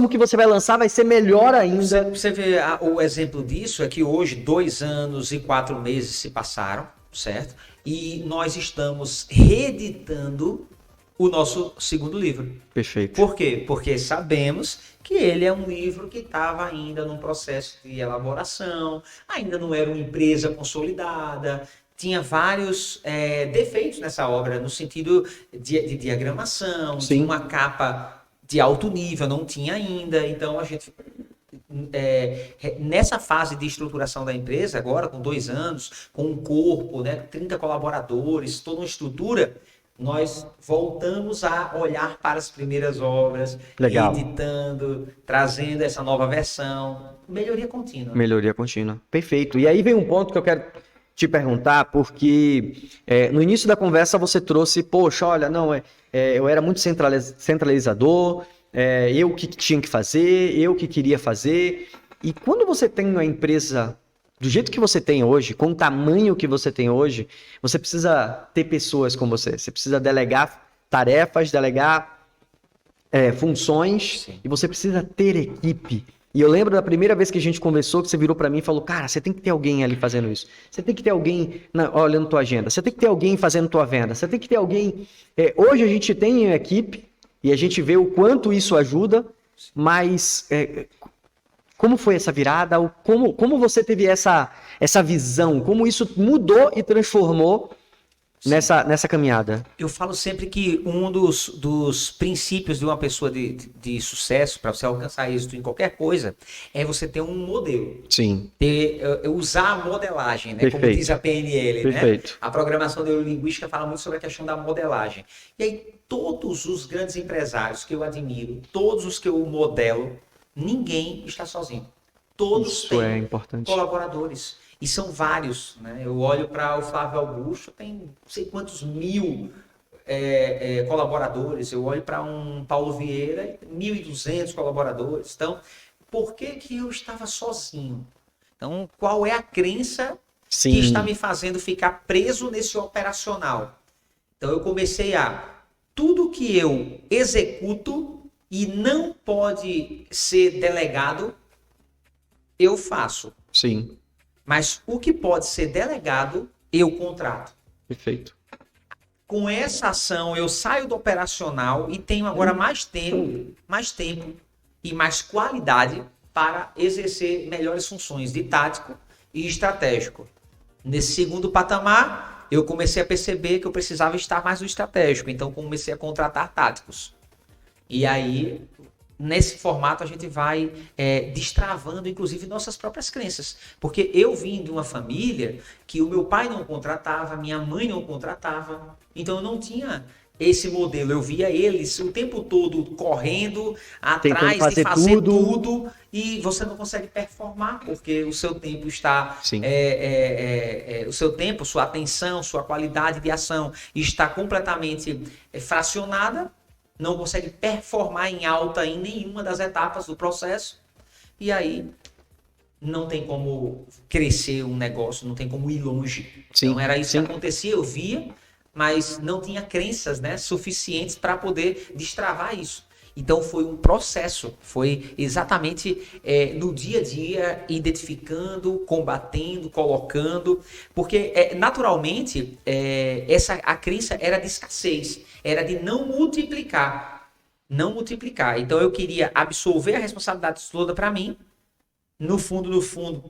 que você vai lançar vai ser melhor ainda. Você vê o exemplo disso é que hoje 2 anos e 4 meses se passaram, certo? E nós estamos reeditando o nosso segundo livro. Perfeito. Por quê? Porque sabemos que ele é um livro que estava ainda num processo de elaboração, ainda não era uma empresa consolidada, tinha vários defeitos nessa obra, no sentido de diagramação, Sim. de uma capa de alto nível, não tinha ainda. Então a gente, nessa fase de estruturação da empresa, agora com 2 anos, com um corpo, né, 30 colaboradores, toda uma estrutura, nós voltamos a olhar para as primeiras obras, Legal. editando, trazendo essa nova versão. Melhoria contínua. Melhoria contínua. Perfeito. E aí vem um ponto que eu quero te perguntar, porque no início da conversa você trouxe, poxa, olha, não, eu era muito centralizador, eu que tinha que fazer, eu que queria fazer. E quando você tem uma empresa do jeito que você tem hoje, com o tamanho que você tem hoje, você precisa ter pessoas com você. Você precisa delegar tarefas, delegar funções. Sim. E você precisa ter equipe. E eu lembro da primeira vez que a gente conversou, que você virou para mim e falou, cara, você tem que ter alguém ali fazendo isso. Você tem que ter alguém olhando tua agenda. Você tem que ter alguém fazendo tua venda. Você tem que ter alguém... hoje a gente tem equipe e a gente vê o quanto isso ajuda, mas... como foi essa virada? Como você teve essa visão? Como isso mudou e transformou nessa caminhada? Eu falo sempre que um dos princípios de uma pessoa de sucesso, para você alcançar êxito em qualquer coisa, é você ter um modelo. Sim. Usar a modelagem, né? Perfeito. Como diz a PNL, Perfeito. né? A programação neurolinguística fala muito sobre a questão da modelagem. E aí, todos os grandes empresários que eu admiro, todos os que eu modelo, ninguém está sozinho. Todos Isso têm é importante. colaboradores. E são vários, né? Eu olho para o Flávio Augusto, tem não sei quantos mil colaboradores. Eu olho para um Paulo Vieira, 1.200 colaboradores. Então, por que eu estava sozinho? Então, qual é a crença Sim. que está me fazendo ficar preso nesse operacional? Então, eu comecei tudo que eu executo e não pode ser delegado, eu faço. Sim. Mas o que pode ser delegado, eu contrato. Perfeito. Com essa ação, eu saio do operacional e tenho agora mais tempo e mais qualidade para exercer melhores funções de tático e estratégico. Nesse segundo patamar, eu comecei a perceber que eu precisava estar mais no estratégico, então comecei a contratar táticos. E aí, nesse formato, a gente vai destravando, inclusive, nossas próprias crenças. Porque eu vim de uma família que o meu pai não contratava, minha mãe não contratava. Então, eu não tinha esse modelo. Eu via eles o tempo todo correndo atrás de fazer tudo. E você não consegue performar, porque o seu tempo está... o seu tempo, sua atenção, sua qualidade de ação está completamente fracionada. Não consegue performar em alta em nenhuma das etapas do processo. E aí, não tem como crescer um negócio, não tem como ir longe. Sim, então, era isso que acontecia, eu via, mas não tinha crenças, né, suficientes para poder destravar isso. Então, foi um processo, foi exatamente no dia a dia, identificando, combatendo, colocando, porque naturalmente a crença era de escassez, era de não multiplicar. Então, eu queria absorver a responsabilidade toda para mim. No fundo,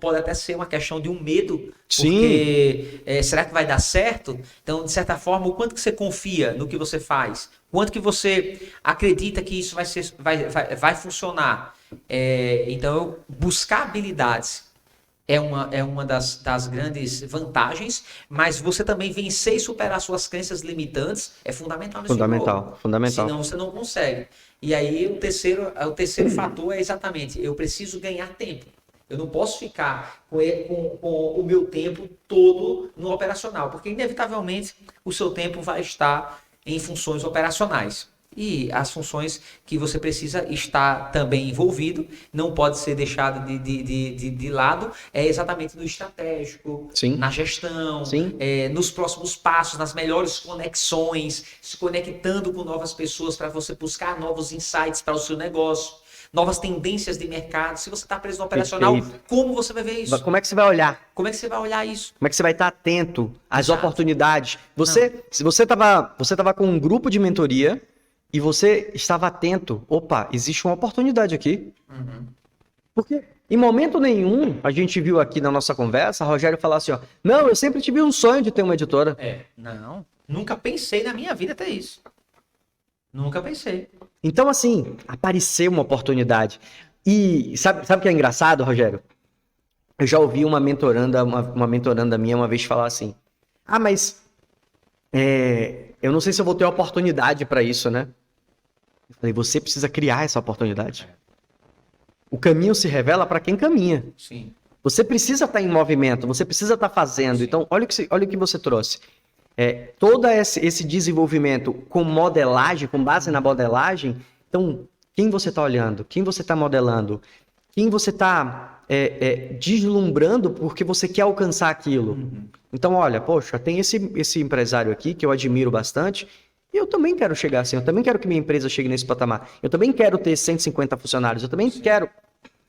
pode até ser uma questão de um medo, porque será que vai dar certo? Então, de certa forma, o quanto que você confia no que você faz? Quanto que você acredita que isso vai funcionar? Então, buscar habilidades é uma das grandes vantagens, mas você também vencer e superar suas crenças limitantes é fundamental nesse jogo. Fundamental. Senão você não consegue. E aí o terceiro fator é exatamente, eu preciso ganhar tempo. Eu não posso ficar com o meu tempo todo no operacional, porque inevitavelmente o seu tempo vai estar em funções operacionais. E as funções que você precisa estar também envolvido, não pode ser deixado de lado, é exatamente no estratégico, Sim. na gestão, Sim. Nos próximos passos, nas melhores conexões, se conectando com novas pessoas para você buscar novos insights para o seu negócio, novas tendências de mercado. Se você está preso no operacional, Perfeito. como você vai ver isso? Como é que você vai olhar? Como é que você vai olhar isso? Como é que você vai estar atento às Exato. oportunidades? Se você estava com um grupo de mentoria e você estava atento, opa, existe uma oportunidade aqui. Uhum. Porque em momento nenhum, a gente viu aqui na nossa conversa, a Rogério falar assim, ó, não, eu sempre tive um sonho de ter uma editora. Não, nunca pensei na minha vida ter isso. Nunca pensei. Então, assim, apareceu uma oportunidade. E sabe o que é engraçado, Rogério? Eu já ouvi uma mentoranda minha uma vez falar assim, mas eu não sei se eu vou ter oportunidade para isso, né? Eu falei, você precisa criar essa oportunidade. O caminho se revela para quem caminha. Sim. Você precisa estar em movimento, você precisa estar fazendo. Sim. Então, olha o que você trouxe. Todo esse desenvolvimento com modelagem, com base na modelagem. Então, quem você está olhando? Quem você está modelando? Quem você está deslumbrando porque você quer alcançar aquilo? Uhum. Então, olha, poxa, tem esse empresário aqui que eu admiro bastante. E eu também quero chegar assim, eu também quero que minha empresa chegue nesse patamar. Eu também quero ter 150 funcionários, eu também quero...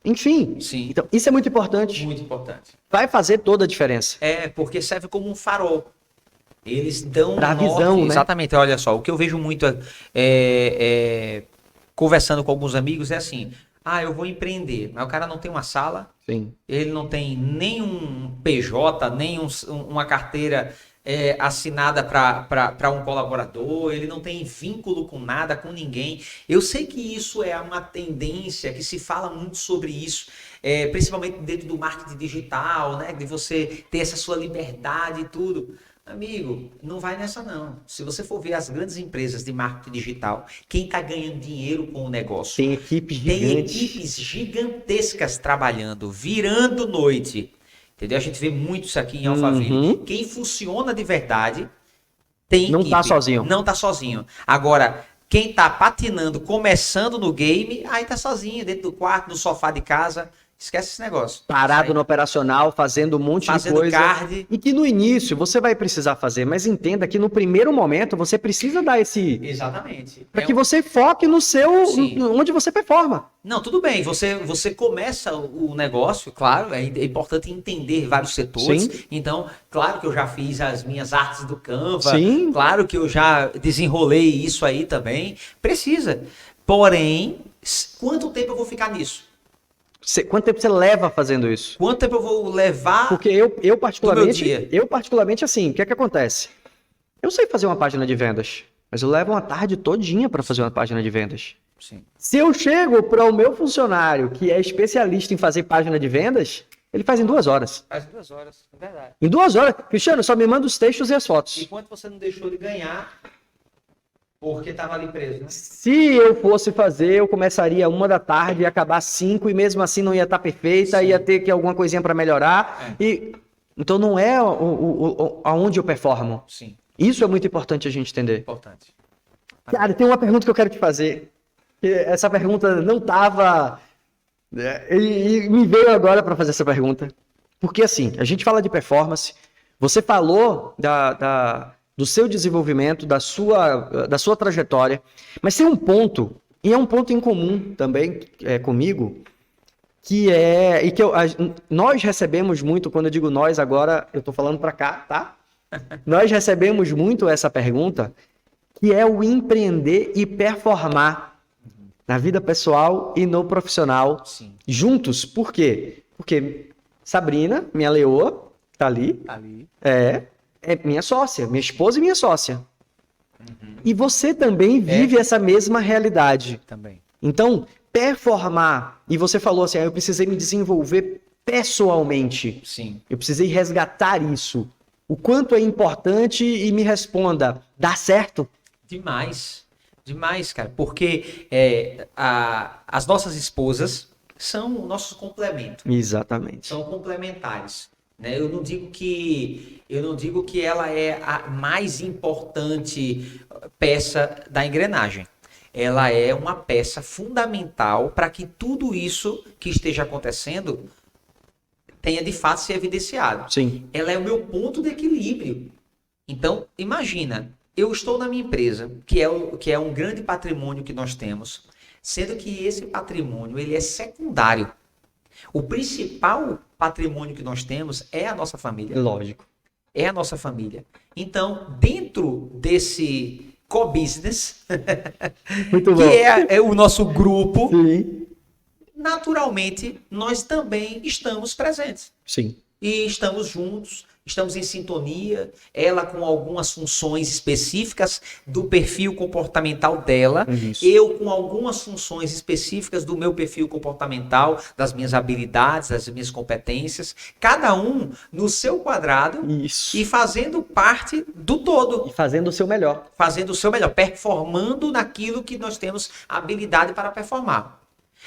Enfim, Sim. Então, isso é muito importante. Muito importante. Vai fazer toda a diferença. Porque serve como um farol. Eles dão pra visão, né? Exatamente, olha só, o que eu vejo muito conversando com alguns amigos é assim, eu vou empreender, mas o cara não tem uma sala, Sim. Ele não tem nem um PJ, nem uma carteira assinada para um colaborador, ele não tem vínculo com nada, com ninguém. Eu sei que isso é uma tendência, que se fala muito sobre isso, principalmente dentro do marketing digital, né? De você ter essa sua liberdade e tudo. Amigo, não vai nessa não. Se você for ver as grandes empresas de marketing digital, quem está ganhando dinheiro com o negócio? Tem equipes gigantes. Tem equipes gigantescas trabalhando, virando noite. Entendeu? A gente vê muito isso aqui em Alphaville. Quem funciona de verdade tem não equipe. Tá sozinho. Não tá sozinho. Agora, quem tá patinando, começando no game, aí tá sozinho, dentro do quarto, no sofá de casa. Esquece esse negócio. Parado no operacional, fazendo um monte de coisa. Card. E que no início você vai precisar fazer, mas entenda que no primeiro momento você precisa dar esse... Exatamente. Para que você foque no seu... Sim. onde você performa. Não, tudo bem. Você começa o negócio, claro, é importante entender vários setores. Sim. Então, claro que eu já fiz as minhas artes do Canva. Sim. Claro que eu já desenrolei isso aí também. Precisa. Porém, quanto tempo eu vou ficar nisso? Quanto tempo você leva fazendo isso? Quanto tempo eu vou levar? Porque eu particularmente, assim, o que é que acontece? Eu sei fazer uma página de vendas, mas eu levo uma tarde todinha para fazer uma página de vendas. Sim. Se eu chego para o meu funcionário, que é especialista em fazer página de vendas, ele faz em 2 horas. Faz em 2 horas, é verdade. Em 2 horas. Cristiano, só me manda os textos e as fotos. E quanto você não deixou de ganhar porque estava ali preso, né? Se eu fosse fazer, eu começaria 1 da tarde e ia acabar 5, e mesmo assim não ia estar perfeita, ia ter que alguma coisinha para melhorar. Então não é aonde eu performo. Sim. Isso é muito importante a gente entender. Importante. Cara, tem uma pergunta que eu quero te fazer. Essa pergunta não estava... E me veio agora para fazer essa pergunta. Porque assim, a gente fala de performance, você falou do seu desenvolvimento, da sua trajetória, mas tem um ponto, e é um ponto em comum também comigo, que nós recebemos muito, quando eu digo nós agora, eu estou falando para cá, tá? Nós recebemos muito essa pergunta, que é o empreender e performar na vida pessoal e no profissional. Sim. Juntos. Por quê? Porque Sabrina, minha leoa, tá ali. É minha sócia, minha esposa e minha sócia. E você também vive essa mesma realidade. Também. Então, performar, e você falou assim, eu precisei me desenvolver pessoalmente. Sim. Eu precisei resgatar isso. O quanto é importante, e me responda, dá certo? Demais. Demais, cara. Porque as nossas esposas são o nosso complemento. Exatamente. São complementares. Né? Eu não digo que ela é a mais importante peça da engrenagem. Ela é uma peça fundamental para que tudo isso que esteja acontecendo tenha de fato se evidenciado. Sim. Ela é o meu ponto de equilíbrio. Então, imagina, eu estou na minha empresa, que é um grande patrimônio que nós temos, sendo que esse patrimônio ele é secundário. O principal patrimônio que nós temos é a nossa família. Lógico. É a nossa família. Então, dentro desse co-business, Muito bom. que é o nosso grupo, Sim. naturalmente, nós também estamos presentes. Sim. E estamos juntos, estamos em sintonia, ela com algumas funções específicas do perfil comportamental dela, Isso. eu com algumas funções específicas do meu perfil comportamental, das minhas habilidades, das minhas competências, cada um no seu quadrado. Isso. E fazendo parte do todo. E fazendo o seu melhor. Fazendo o seu melhor, performando naquilo que nós temos habilidade para performar.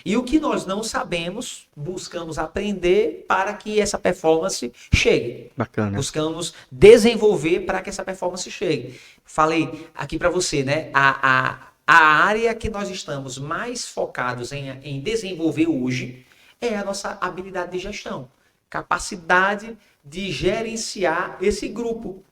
E o que nós não sabemos, buscamos aprender para que essa performance chegue. Bacana. Buscamos desenvolver para que essa performance chegue. Falei aqui para você, né? A área que nós estamos mais focados em desenvolver hoje é a nossa habilidade de gestão. Capacidade de gerenciar esse grupo.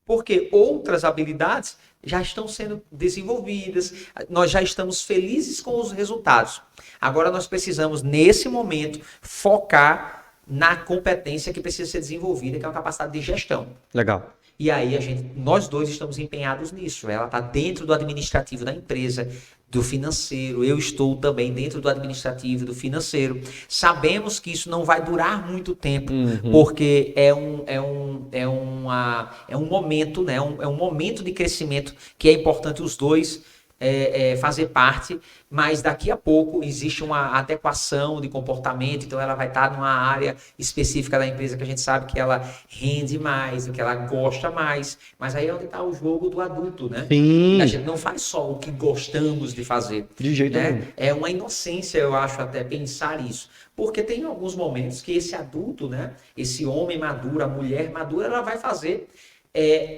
Porque outras habilidades já estão sendo desenvolvidas, nós já estamos felizes com os resultados. Agora nós precisamos, nesse momento, focar na competência que precisa ser desenvolvida, que é a capacidade de gestão. Legal. E aí nós dois estamos empenhados nisso. Ela está dentro do administrativo da empresa, do financeiro, eu estou também dentro do administrativo, do financeiro. Sabemos que isso não vai durar muito tempo, porque é um momento, né? É um momento de crescimento que é importante os dois fazer parte, mas daqui a pouco existe uma adequação de comportamento, então ela vai estar numa área específica da empresa que a gente sabe que ela rende mais, que ela gosta mais, mas aí é onde está o jogo do adulto, né? Sim. A gente não faz só o que gostamos de fazer. De jeito né? nenhum. É uma inocência, eu acho, até pensar isso. Porque tem alguns momentos que esse adulto, né? Esse homem maduro, a mulher madura, ela vai fazer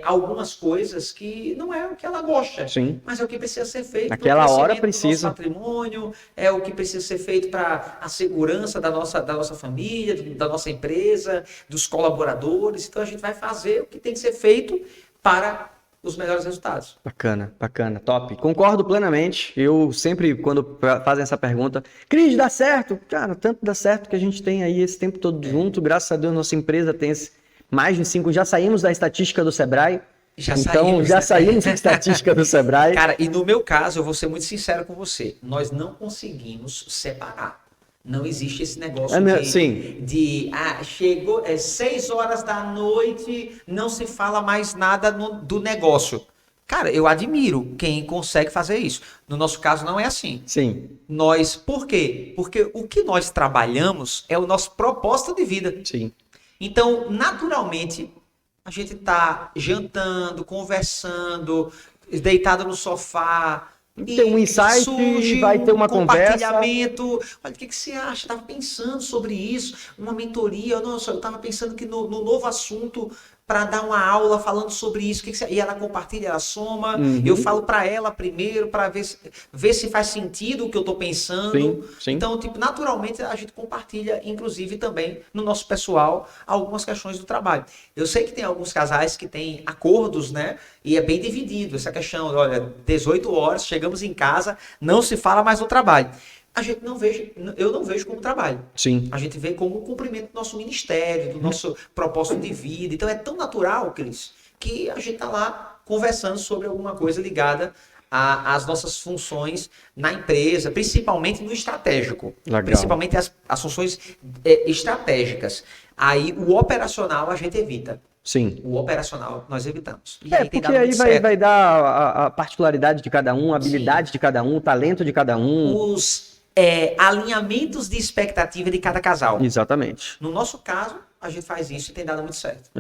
algumas coisas que não é o que ela gosta, Sim. mas é o que precisa ser feito. Naquela hora precisa. Do nosso patrimônio, é o que precisa ser feito para a segurança da nossa família, da nossa empresa, dos colaboradores. Então a gente vai fazer o que tem que ser feito para os melhores resultados. Bacana, bacana, top. Concordo plenamente. Eu sempre, quando fazem essa pergunta, Cris, dá certo? Cara, tanto dá certo que a gente tem aí esse tempo todo junto. Graças a Deus, nossa empresa tem mais de 5. Já saímos da estatística do Sebrae. Já saímos da estatística do Sebrae. Cara, e no meu caso, eu vou ser muito sincero com você. Nós não conseguimos separar. Não existe esse negócio chegou 6 horas da noite, não se fala mais nada do negócio. Cara, eu admiro quem consegue fazer isso. No nosso caso, não é assim. Sim. Por quê? Porque o que nós trabalhamos é o nosso propósito de vida. Sim. Então, naturalmente, a gente tá jantando, conversando, deitado no sofá. Tem um insight, surge vai ter uma compartilhamento. Olha, o que você acha? Estava pensando sobre isso, uma mentoria. Nossa, eu estava pensando que no novo assunto para dar uma aula falando sobre isso. E ela compartilha, ela soma. Eu falo para ela primeiro para ver se faz sentido o que eu estou pensando. Sim, sim. Então, naturalmente a gente compartilha, inclusive também no nosso pessoal, algumas questões do trabalho. Eu sei que tem alguns casais que têm acordos, né? E é bem dividido essa questão. Olha, 18 horas, chegamos em casa, não se fala mais do trabalho. Eu não vejo como trabalho. Sim. A gente vê como o cumprimento do nosso ministério, do nosso propósito de vida. Então é tão natural, Cris, que a gente está lá conversando sobre alguma coisa ligada às nossas funções na empresa, principalmente no estratégico. Legal. Principalmente as funções estratégicas. Aí o operacional a gente evita. Sim. O operacional nós evitamos. E aí porque aí vai dar a particularidade de cada um, a habilidade de cada um, o talento de cada um. Os alinhamentos de expectativa de cada casal. Exatamente. No nosso caso, a gente faz isso e tem dado muito certo.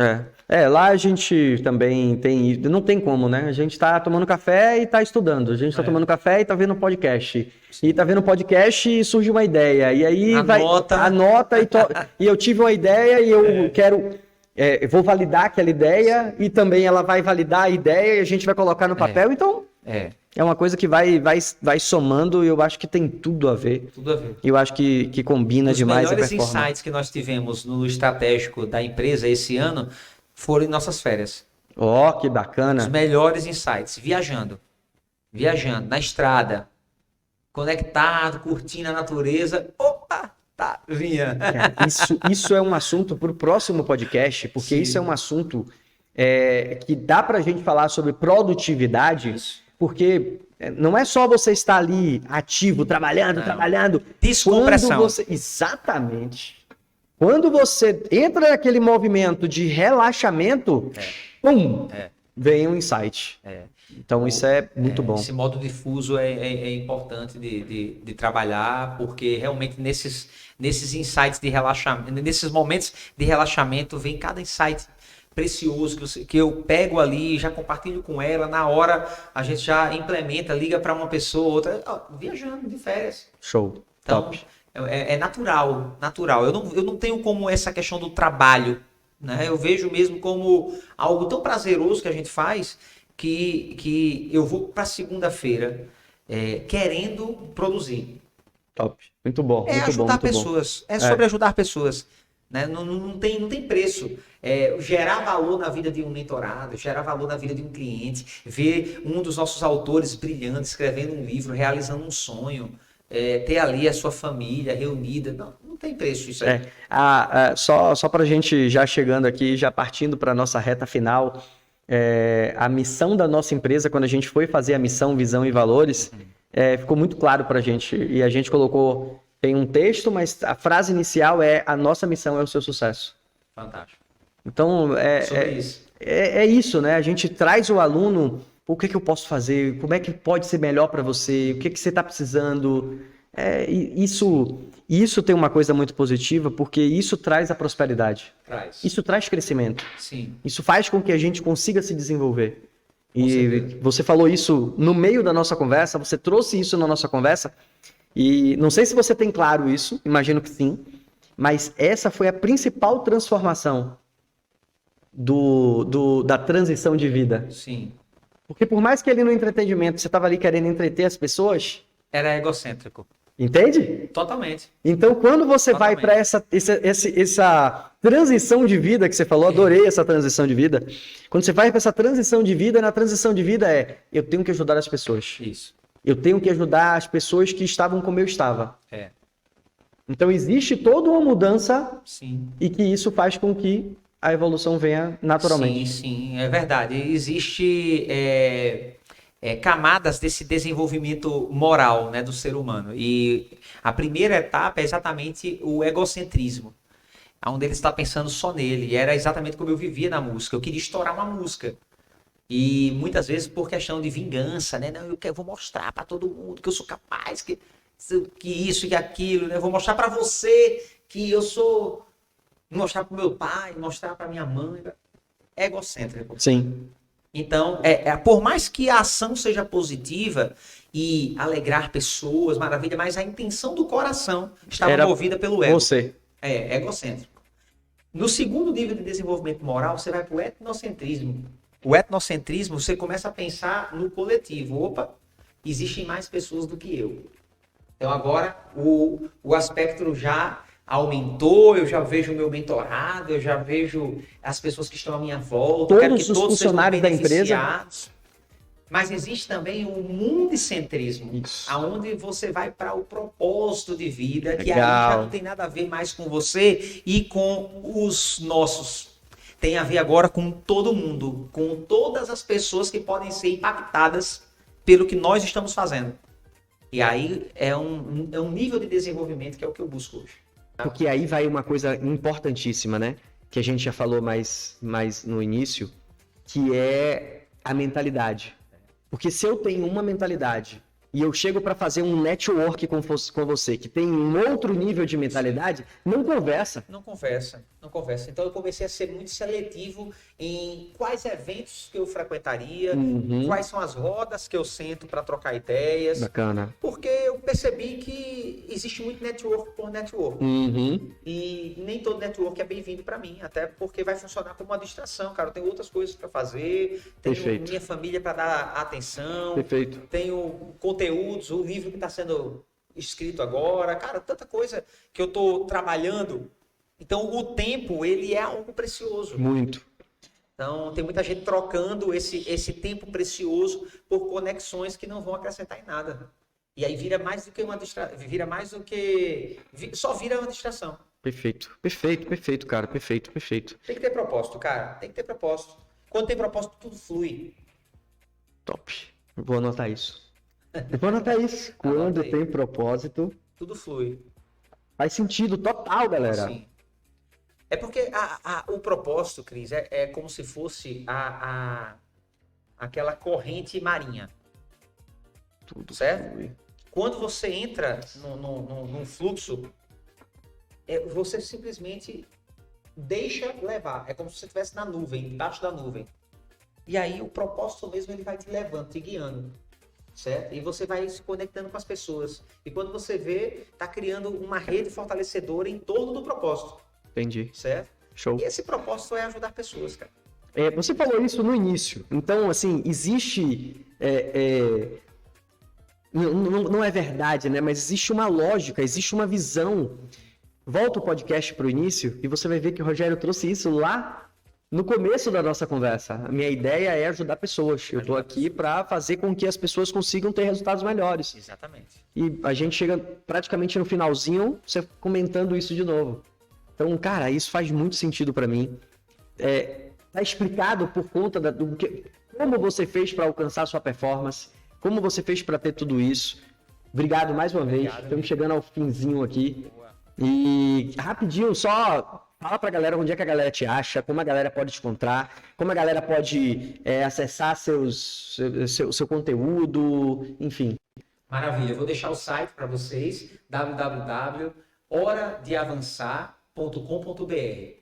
Lá a gente também tem... Não tem como, né? A gente tá tomando café e tá estudando. A gente tá tomando café e tá vendo podcast. Sim. E tá vendo podcast e surge uma ideia. E aí anota e eu tive uma ideia e eu quero... eu vou validar aquela ideia e também ela vai validar a ideia e a gente vai colocar no papel. Então... É uma coisa que vai somando e eu acho que tem tudo a ver. Tudo a ver. Eu acho que combina demais a performance. Os melhores insights que nós tivemos no estratégico da empresa esse ano foram em nossas férias. Que bacana. Os melhores insights. Viajando, na estrada, conectado, curtindo a natureza. Opa! Vinha. Isso é um assunto para o próximo podcast, porque Sim. Isso é um assunto que dá para a gente falar sobre produtividade. Isso. Porque não é só você estar ali ativo, trabalhando. Descompressão. Exatamente. Quando você entra naquele movimento de relaxamento, vem um insight. Então isso é muito bom. Esse modo difuso é importante de trabalhar, porque realmente nesses insights de relaxamento, nesses momentos de relaxamento, vem cada insight precioso que eu pego ali, já compartilho com ela, na hora a gente já implementa, liga para uma pessoa, outra, viajando de férias. Show. Então, top. É natural. Eu não tenho como essa questão do trabalho, né? Eu vejo mesmo como algo tão prazeroso que a gente faz que eu vou para segunda-feira querendo produzir. Top. Muito bom. Ajudar pessoas. É sobre ajudar pessoas. Né? Não tem preço. Gerar valor na vida de um mentorado, gerar valor na vida de um cliente, ver um dos nossos autores brilhando, escrevendo um livro, realizando um sonho, ter ali a sua família reunida. Não tem preço isso aí. Só para a gente já chegando aqui, já partindo para a nossa reta final, a missão da nossa empresa, quando a gente foi fazer a missão, visão e valores, ficou muito claro pra gente. E a gente colocou, tem um texto, mas a frase inicial é: a nossa missão é o seu sucesso. Fantástico. Então, Sobre isso. é isso, né? A gente traz o aluno, o que eu posso fazer, como é que pode ser melhor para você, o que você está precisando. Isso tem uma coisa muito positiva, porque isso traz a prosperidade. Traz. Isso traz crescimento. Sim. Isso faz com que a gente consiga se desenvolver. Com E certeza. você falou isso no meio da nossa conversa, você trouxe isso na nossa conversa, e não sei se você tem claro isso, imagino que sim, mas essa foi a principal transformação da transição de vida. Sim. Porque por mais que ali no entretenimento você estava ali querendo entreter as pessoas, Era egocêntrico. entende? Totalmente. Então, quando você vai para essa transição de vida que você falou, adorei essa transição de vida. Quando você vai para essa transição de vida, na transição de vida eu tenho que ajudar as pessoas. Isso. Eu tenho que ajudar as pessoas que estavam como eu estava. É. Então, existe toda uma mudança. Sim. E que isso faz com que a evolução venha naturalmente. Sim, é verdade. Existe camadas desse desenvolvimento moral, né, do ser humano. E a primeira etapa é exatamente o egocentrismo, onde ele está pensando só nele. E era exatamente como eu vivia na música. Eu queria estourar uma música. E muitas vezes por questão de vingança, né? Não, eu vou mostrar para todo mundo que eu sou capaz, que isso e aquilo, né? Eu vou mostrar para você que eu sou... Mostrar para o meu pai, mostrar para minha mãe. É egocêntrico. Sim. Então, por mais que a ação seja positiva e alegrar pessoas, maravilha, mas a intenção do coração estava movida pelo ego. Você. É egocêntrico. No segundo nível de desenvolvimento moral, você vai para o etnocentrismo. O etnocentrismo, você começa a pensar no coletivo. Opa, existem mais pessoas do que eu. Então, agora, o aspecto já aumentou, eu já vejo o meu mentorado, eu já vejo as pessoas que estão à minha volta. Todos os funcionários da empresa. Mas existe também o mundicentrismo, aonde você vai para o propósito de vida, que aí já não tem nada a ver mais com você e com os nossos. Tem a ver agora com todo mundo, com todas as pessoas que podem ser impactadas pelo que nós estamos fazendo. E aí é um nível de desenvolvimento que é o que eu busco hoje. Porque aí vai uma coisa importantíssima, né? Que a gente já falou mais no início, que é a mentalidade. Porque se eu tenho uma mentalidade e eu chego para fazer um network com você que tem um outro nível de mentalidade, não conversa. Não conversa. Então eu comecei a ser muito seletivo em quais eventos que eu frequentaria, quais são as rodas que eu sento para trocar ideias. Bacana. Porque eu percebi que existe muito network por network. E nem todo network é bem-vindo para mim, até porque vai funcionar como uma distração, cara. Eu tenho outras coisas para fazer, tenho minha família para dar atenção, tenho conteúdos, o livro que está sendo escrito agora, cara, tanta coisa que eu estou trabalhando. Então, o tempo, ele é algo precioso. Muito. Então, tem muita gente trocando esse tempo precioso por conexões que não vão acrescentar em nada. E aí vira mais do que uma distração, só vira uma distração. Perfeito, cara, perfeito. Tem que ter propósito, cara, tem que ter propósito. Quando tem propósito, tudo flui. Top, vou anotar isso. Quando tem propósito, tudo flui. Faz sentido total, galera. Sim. É porque o propósito, Cris, é como se fosse aquela corrente marinha. Tudo certo? flui. Quando você entra num fluxo, você simplesmente deixa levar. É como se você estivesse na nuvem, embaixo da nuvem. E aí o propósito mesmo, ele vai te levando, te guiando. Certo? E você vai se conectando com as pessoas. E quando você vê, tá criando uma rede fortalecedora em torno do propósito. Entendi. Certo? Show. E esse propósito é ajudar pessoas, cara. Você falou isso no início. Então, assim, existe... Não é verdade, né? Mas existe uma lógica, existe uma visão. Volta o podcast para o início e você vai ver que o Rogério trouxe isso lá no começo da nossa conversa. A minha ideia é ajudar pessoas. Eu estou aqui para fazer com que as pessoas consigam ter resultados melhores. Exatamente. E a gente chega praticamente no finalzinho, você comentando isso de novo. Então, cara, isso faz muito sentido para mim. Tá explicado por conta como você fez para alcançar a sua performance. como você fez para ter tudo isso. Obrigado mais uma vez. Obrigado, Estamos chegando ao finzinho aqui. E rapidinho, só fala pra galera onde é que a galera te acha, como a galera pode te encontrar, como a galera pode acessar seu conteúdo, enfim. Maravilha, eu vou deixar o site para vocês, www.horadeavançar.com.br,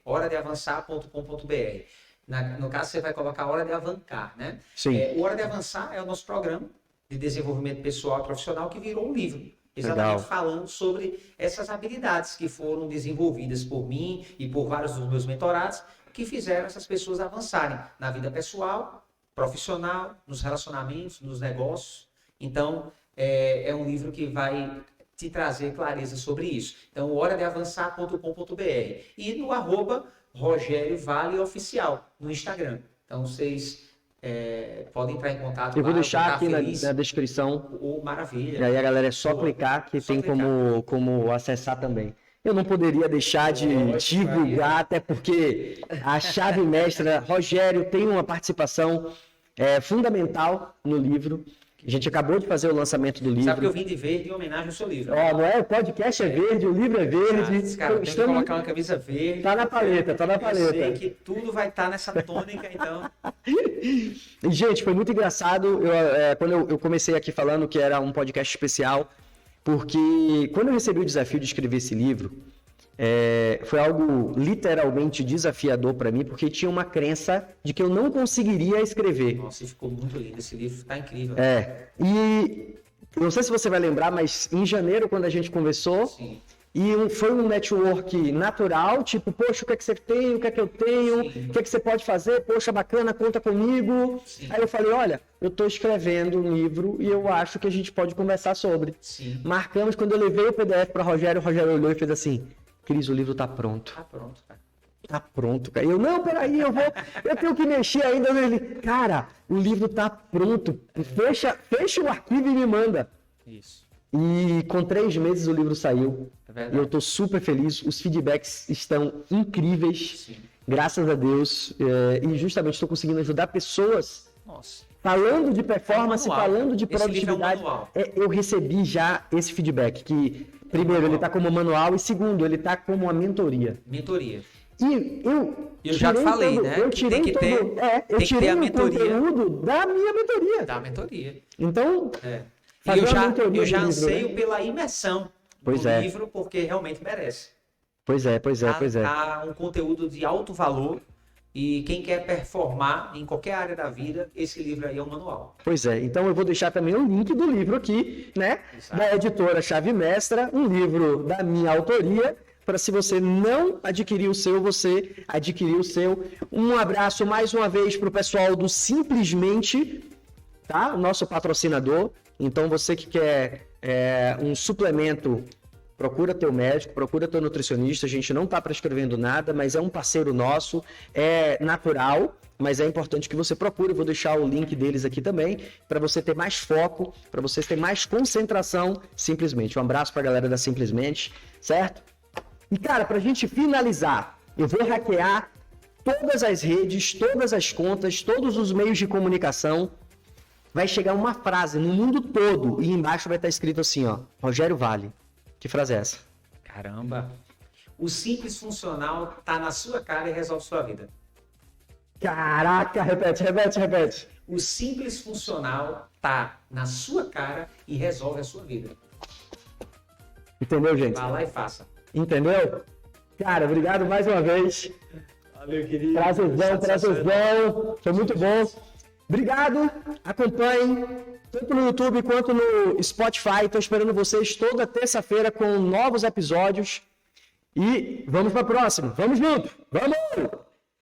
horadeavançar.com.br. No caso, você vai colocar Hora de Avancar, né? Sim. O Hora de Avançar é o nosso programa de desenvolvimento pessoal e profissional que virou um livro. Exatamente. Legal. Falando sobre essas habilidades que foram desenvolvidas por mim e por vários dos meus mentorados, que fizeram essas pessoas avançarem na vida pessoal, profissional, nos relacionamentos, nos negócios. Então, é um livro que vai te trazer clareza sobre isso. Então, horadeavançar.com.br e no @Rogério Vale Oficial no Instagram. Então, vocês podem entrar em contato. Eu vou deixar aqui na descrição. Maravilha. E aí a galera é só clicar que tem como acessar também. Eu não poderia deixar de divulgar, até porque a chave mestra, Rogério, tem uma participação fundamental no livro. A gente acabou de fazer o lançamento do livro. Sabe que eu vim de verde em homenagem ao seu livro. Não é? O podcast é verde, o livro é verde. Cara, tem que colocar uma camisa verde. Tá na paleta, tá na paleta. Eu sei que tudo vai estar nessa tônica, então. E, gente, foi muito engraçado. Quando eu comecei aqui falando que era um podcast especial, porque quando eu recebi o desafio de escrever esse livro, foi algo literalmente desafiador para mim, porque tinha uma crença de que eu não conseguiria escrever. Nossa, ficou muito lindo. Esse livro tá incrível. E não sei se você vai lembrar, mas em janeiro, quando a gente conversou, sim, e foi um network natural, tipo, poxa, o que é que você tem, o que é que eu tenho, sim, o que é que você pode fazer, poxa, bacana, conta comigo. Sim. Aí eu falei, olha, eu estou escrevendo um livro e eu acho que a gente pode conversar sobre. Sim. Marcamos, quando eu levei o PDF para o Rogério olhou e fez assim, Cris, o livro tá pronto. Tá pronto, cara. Tá pronto, cara. Eu, não, peraí, eu tenho que mexer ainda nele. Cara, o livro tá pronto. Fecha o arquivo e me manda. Isso. E com 3 meses o livro saiu. É verdade. E eu tô super feliz. Os feedbacks estão incríveis. Sim. Graças a Deus. E justamente estou conseguindo ajudar pessoas. Nossa. Falando de performance, falando de produtividade. Eu recebi já esse feedback. Que, primeiro, ele tá como manual. E segundo, ele tá como uma mentoria. Mentoria. E eu já te falei, né? Eu tirei tem que ter, eu tirei o conteúdo da minha mentoria. Da mentoria. Então, e eu já anseio, né, pela imersão do livro, porque realmente merece. Pois é. Tá um conteúdo de alto valor e quem quer performar em qualquer área da vida, esse livro aí é um manual. Pois é, então eu vou deixar também o link do livro aqui, né? Exato. Da editora Chave Mestra, um livro da minha autoria, para se você não adquirir o seu, você adquirir o seu. Um abraço mais uma vez para o pessoal do Simplesmente, tá? Nosso patrocinador. Então você que quer um suplemento, procura teu médico, procura teu nutricionista. A gente não está prescrevendo nada, mas é um parceiro nosso, é natural, mas é importante que você procure. Eu vou deixar o link deles aqui também, para você ter mais foco, para você ter mais concentração. Simplesmente. Um abraço para a galera da Simplesmente, certo? E, cara, pra gente finalizar, eu vou hackear todas as redes, todas as contas, todos os meios de comunicação. Vai chegar uma frase no mundo todo e embaixo vai estar escrito assim, ó, Rogério Vale. Que frase é essa? Caramba! O simples funcional tá na sua cara e resolve sua vida. Caraca, repete. O simples funcional tá na sua cara e resolve a sua vida. Entendeu, gente? Vá lá e faça. Entendeu? Cara, obrigado mais uma vez. Valeu, querido. Prazerzão. Foi muito bom. Obrigado. Acompanhem tanto no YouTube quanto no Spotify. Estou esperando vocês toda terça-feira com novos episódios. E vamos para a próxima. Vamos junto. Vamos!